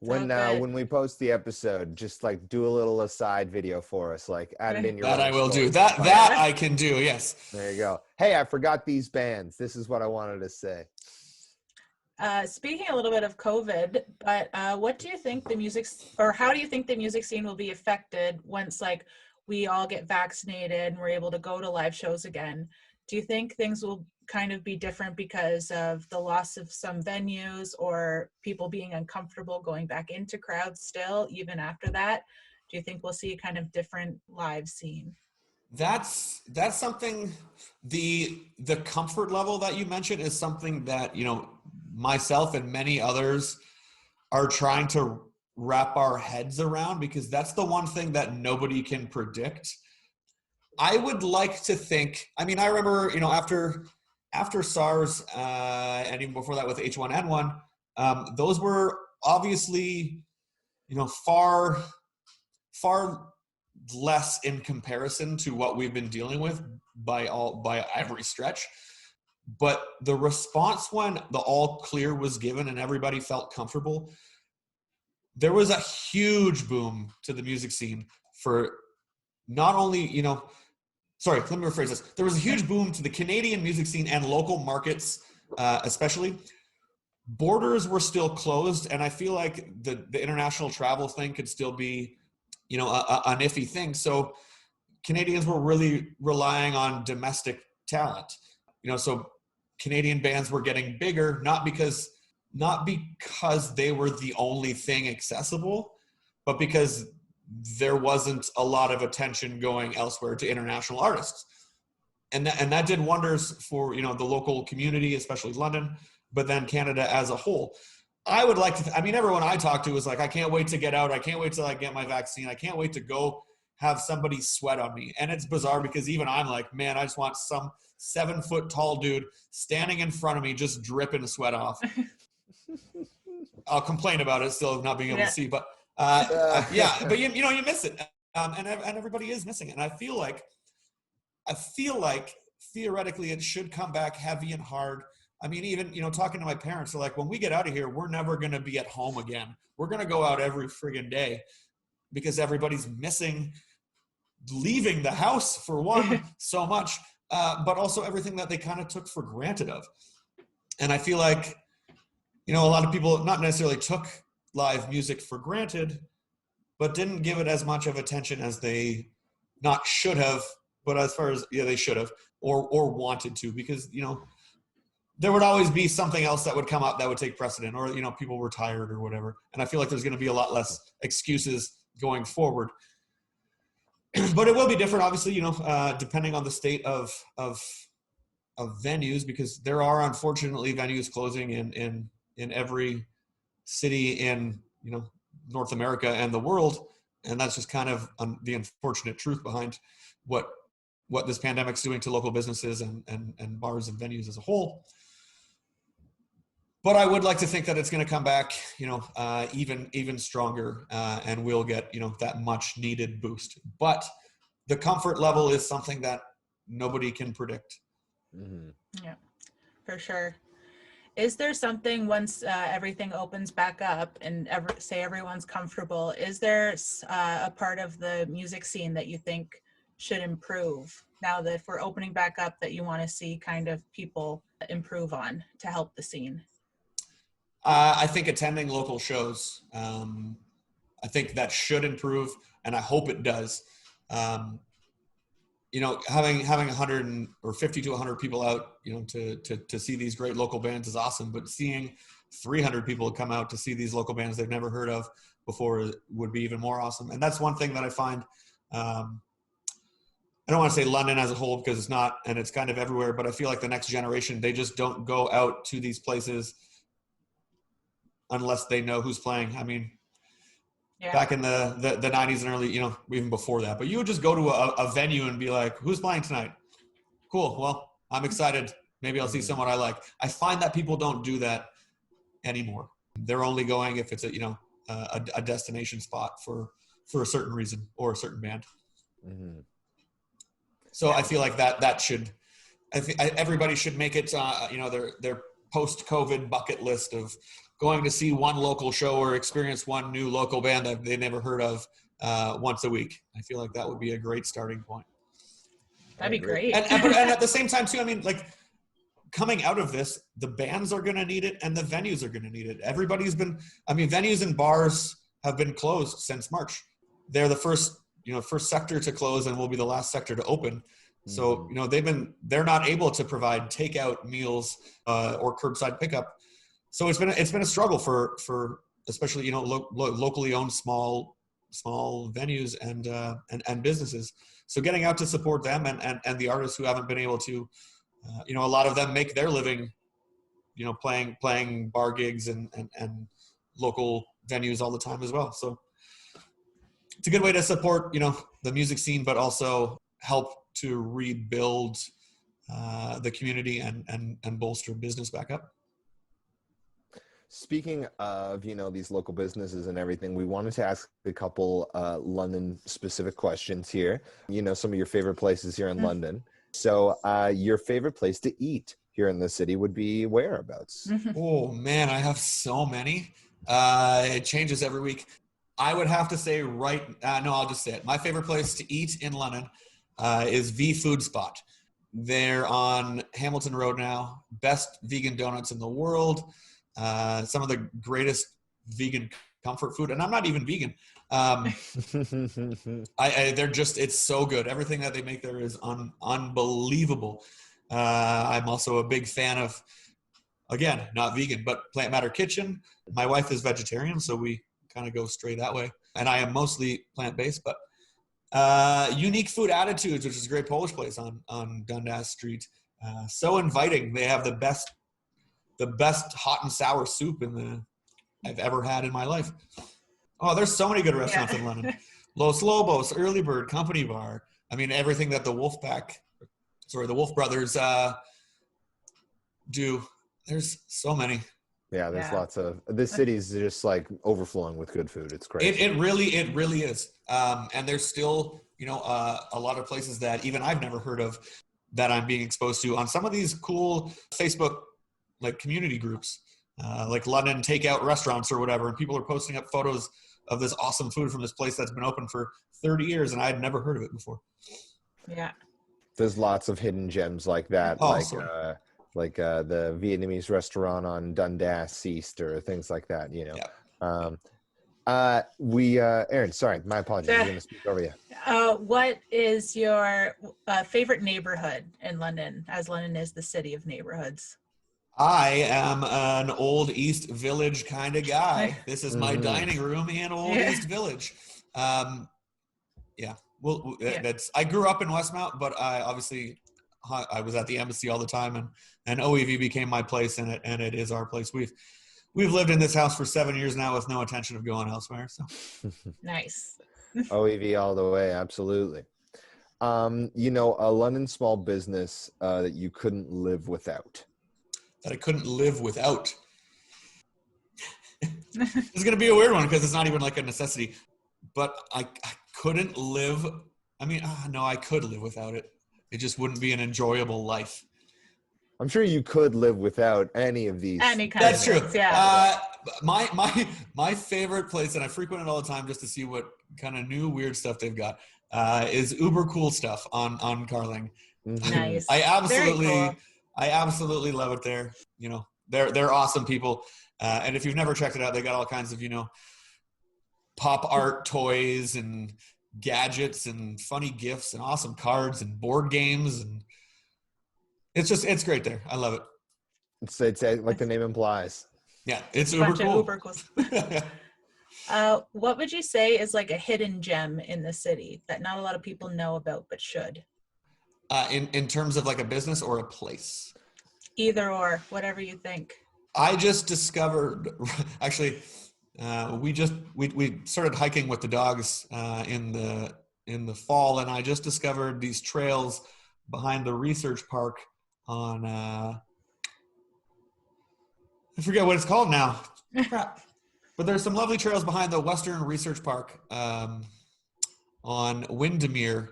When we post the episode, just like do a little aside video for us, like add it in your
That
own
I will
story.
do. That I can do. Yes.
There you go. Hey, I forgot these bands. This is what I wanted to say.
Speaking a little bit of COVID, but what do you think how do you think the music scene will be affected once like we all get vaccinated and we're able to go to live shows again? Do you think things will kind of be different because of the loss of some venues or people being uncomfortable going back into crowds still, even after that? Do you think we'll see a kind of different live scene?
That's something, the comfort level that you mentioned is something that, myself and many others are trying to wrap our heads around, because that's the one thing that nobody can predict. I would like to think, I remember, after SARS, and even before that with H1N1, those were obviously, far less in comparison to what we've been dealing with by every stretch. But the response when the all clear was given and everybody felt comfortable, there was a huge boom to the music scene for not only, sorry, let me rephrase this. There was a huge boom to the Canadian music scene and local markets, especially. Borders were still closed, and I feel like the international travel thing could still be, an iffy thing. So Canadians were really relying on domestic talent, so Canadian bands were getting bigger, not because they were the only thing accessible, but because there wasn't a lot of attention going elsewhere to international artists. And that did wonders for, the local community, especially London, but then Canada as a whole. I would like to, everyone I talk to is like, I can't wait to get out. I can't wait till I get my vaccine. I can't wait to go have somebody sweat on me. And it's bizarre because even I'm like, man, I just want some 7-foot tall dude standing in front of me, just dripping sweat off. I'll complain about it still not being able to see, but but you miss it. And everybody is missing it. And I feel like theoretically it should come back heavy and hard. Even, talking to my parents, they're like, when we get out of here, we're never going to be at home again. We're going to go out every friggin' day because everybody's missing leaving the house for one so much, but also everything that they kind of took for granted of. And I feel like, a lot of people not necessarily took live music for granted, but didn't give it as much of attention as they not should have, but as far as, they should have, or wanted to, because, there would always be something else that would come up that would take precedent, or, people were tired or whatever. And I feel like there's going to be a lot less excuses going forward. But it will be different, obviously, depending on the state of venues, because there are unfortunately venues closing in every city in, North America and the world. And that's just kind of the unfortunate truth behind what this pandemic's doing to local businesses and bars and venues as a whole. But I would like to think that it's going to come back, even stronger, and we'll get, that much needed boost. But the comfort level is something that nobody can predict.
Mm-hmm.
Yeah, for sure. Is there something once everything opens back up and everyone's comfortable, is there a part of the music scene that you think should improve now that if we're opening back up that you want to see kind of people improve on to help the scene?
I think attending local shows, I think that should improve, and I hope it does. Having 100 or 50 to 100 people out, to see these great local bands is awesome. But seeing 300 people come out to see these local bands they've never heard of before would be even more awesome. And that's one thing that I find. I don't want to say London as a whole because it's not, and it's kind of everywhere. But I feel like the next generation, they just don't go out to these places unless they know who's playing. Back in the 90s and early, even before that. But you would just go to a venue and be like, who's playing tonight? Cool. Well, I'm excited. Maybe I'll see someone I like. I find that people don't do that anymore. They're only going if it's a destination spot for a certain reason or a certain band.
Mm-hmm.
So I feel like that should, everybody should make it, their post-COVID bucket list of going to see one local show or experience one new local band that they never heard of once a week. I feel like that would be a great starting point.
That'd be great.
And at the same time too, I mean, like, coming out of this, the bands are going to need it and the venues are going to need it. Venues and bars have been closed since March. They're the first sector to close and will be the last sector to open. So, they're not able to provide takeout meals or curbside pickup. So it's been a struggle for especially, locally owned small venues and businesses. So getting out to support them and the artists who haven't been able to, a lot of them make their living, playing bar gigs and local venues all the time as well. So it's a good way to support, the music scene, but also help to rebuild the community and bolster business back up.
Speaking of, these local businesses and everything, we wanted to ask a couple London-specific questions here. Some of your favorite places here in London. So your favorite place to eat here in the city would be whereabouts?
Oh, man, I have so many. It changes every week. I would have to say I'll just say it. My favorite place to eat in London is V Food Spot. They're on Hamilton Road now. Best vegan donuts in the world. Some of the greatest vegan comfort food, and I'm not even vegan. It's so good. Everything that they make there is unbelievable. I'm also a big fan of, again, not vegan, but Plant Matter Kitchen. My wife is vegetarian, so we kind of go straight that way. And I am mostly plant-based, but Unique Food Attitudes, which is a great Polish place on Dundas Street. So inviting. They have the best hot and sour soup I've ever had in my life. Oh, there's so many good restaurants in London. Los Lobos, Early Bird, Company Bar. I mean, everything that the Wolf Brothers do. There's so many.
Yeah, there's lots of, this city's just like overflowing with good food. It's crazy.
It really is. And there's still, a lot of places that even I've never heard of that I'm being exposed to on some of these cool Facebook like community groups, like London takeout restaurants or whatever. And people are posting up photos of this awesome food from this place that's been open for 30 years. And I had never heard of it before.
Yeah.
There's lots of hidden gems like that. Like the Vietnamese restaurant on Dundas East or things like that, Aaron, sorry, my apologies. I'm going to speak over you.
What is your favorite neighborhood in London, as London is the city of neighborhoods?
I am an Old East Village kind of guy. This is my dining room in Old East Village. I grew up in Westmount, but I was at the embassy all the time, and OEV became my place, and it is our place. We've lived in this house for 7 years now with no intention of going elsewhere. So
nice.
OEV all the way, absolutely. A London small business that you couldn't live without.
That I couldn't live without. It's going to be a weird one because it's not even like a necessity, but I couldn't live. I mean, no, I could live without it. It just wouldn't be an enjoyable life.
I'm sure you could live without any of these.
That's true.
Yeah.
My favorite place, and I frequent it all the time just to see what kind of new weird stuff they've got, is Uber Cool Stuff on Carling.
Nice.
I
Cool.
absolutely love it there. They're awesome people. And if you've never checked it out, they got all kinds of, pop art toys and gadgets and funny gifts and awesome cards and board games. And it's great there. I love it.
It's like the name implies.
Yeah, it's uber cool.
Uber cool. What would you say is like a hidden gem in the city that not a lot of people know about but should?
In terms of like a business or a place?
Either or, whatever you think.
I just discovered, actually, we started hiking with the dogs in the fall, and I just discovered these trails behind the research park on, I forget what it's called now. Crap. But there's some lovely trails behind the Western Research Park on Windermere.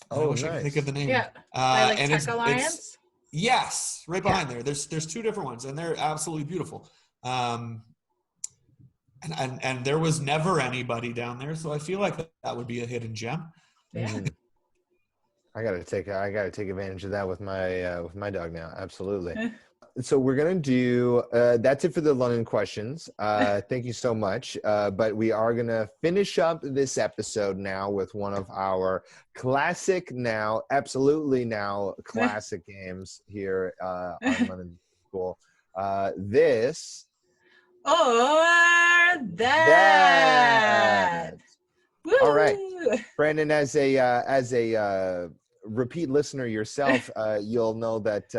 I wish I could think of the name.
Yeah, by
and
Tech Alliance?
Yes, right behind there. There's two different ones, and they're absolutely beautiful. And there was never anybody down there, so I feel like that would be a hidden gem.
Yeah.
Mm-hmm. I gotta take advantage of that with my dog now. Absolutely. So we're gonna do that's it for the London questions. Thank you so much. But we are gonna finish up this episode now with one of our classic games here on London School. This
or that.
All right, Brandon, as a repeat listener yourself, you'll know that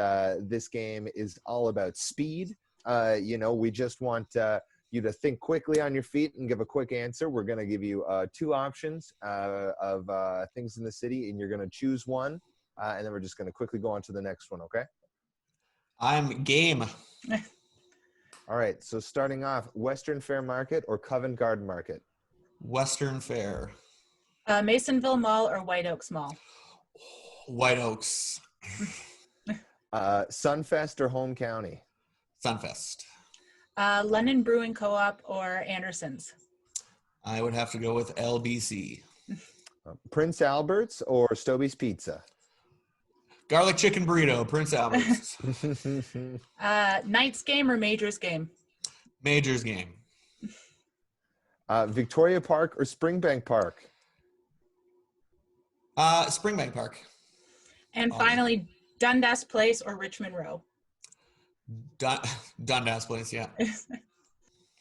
this game is all about speed. We just want you to think quickly on your feet and give a quick answer. We're going to give you two options of things in the city, and you're going to choose one, and then we're just going to quickly go on to the next one, okay?
I'm game.
All right, so starting off, Western Fair Market or Covent Garden Market?
Western Fair.
Masonville Mall or White Oaks Mall?
White Oaks.
Sunfest or Home County?
Sunfest.
London Brewing Co-op or Anderson's?
I would have to go with LBC.
Prince Albert's or Stobie's Pizza?
Garlic chicken burrito, Prince Albert's.
Knights game or Majors game?
Majors game.
Victoria Park or Springbank Park?
Springbank Park.
And finally, Dundas Place or Richmond Row?
Dundas Place, yeah.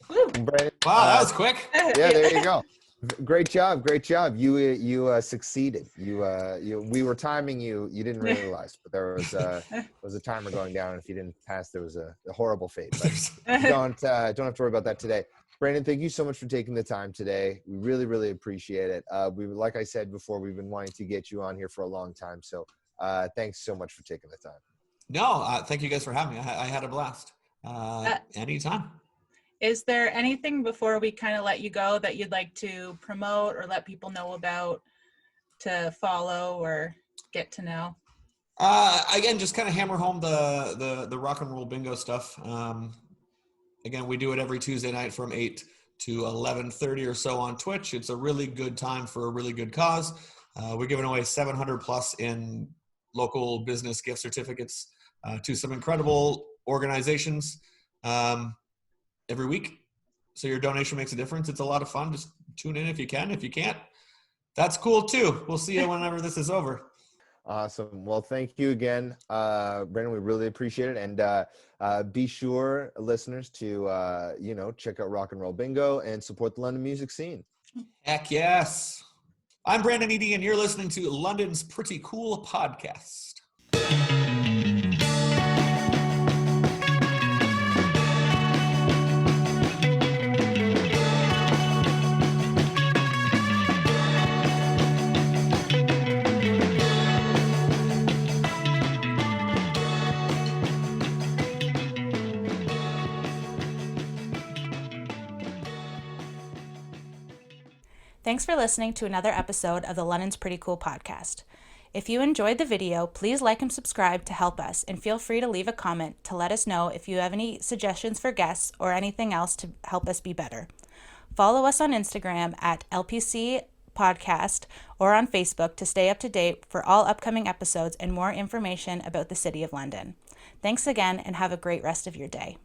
Brandon,
Wow, that was quick.
Yeah, there you go. Great job. You succeeded. We were timing you. You didn't realize, but there was a timer going down. And if you didn't pass, there was a horrible fate. But don't have to worry about that today. Brandon, thank you so much for taking the time today. We really, really appreciate it. Like I said before, we've been wanting to get you on here for a long time. So thanks so much for taking the time.
No, thank you guys for having me. I had a blast. Anytime.
Is there anything before we kind of let you go that you'd like to promote or let people know about, to follow or get to know?
Again, just kind of hammer home the rock and roll bingo stuff. Again, we do it every Tuesday night from 8 to 11:30 or so on Twitch. It's a really good time for a really good cause. We're giving away 700 plus in local business gift certificates to some incredible organizations every week. So your donation makes a difference. It's a lot of fun. Just tune in if you can. If you can't, that's cool too. We'll see you whenever this is over.
Awesome. Well, thank you again, Brandon. We really appreciate it. And be sure, listeners, to check out Rock and Roll Bingo and support the London music scene.
Heck yes. I'm Brandon Eedy, and you're listening to London's Pretty Cool Podcast.
Thanks for listening to another episode of the London's Pretty Cool podcast. If you enjoyed the video, please like and subscribe to help us, and feel free to leave a comment to let us know if you have any suggestions for guests or anything else to help us be better. Follow us on Instagram at lpcpod or on Facebook to stay up to date for all upcoming episodes and more information about the City of London. Thanks again, and have a great rest of your day.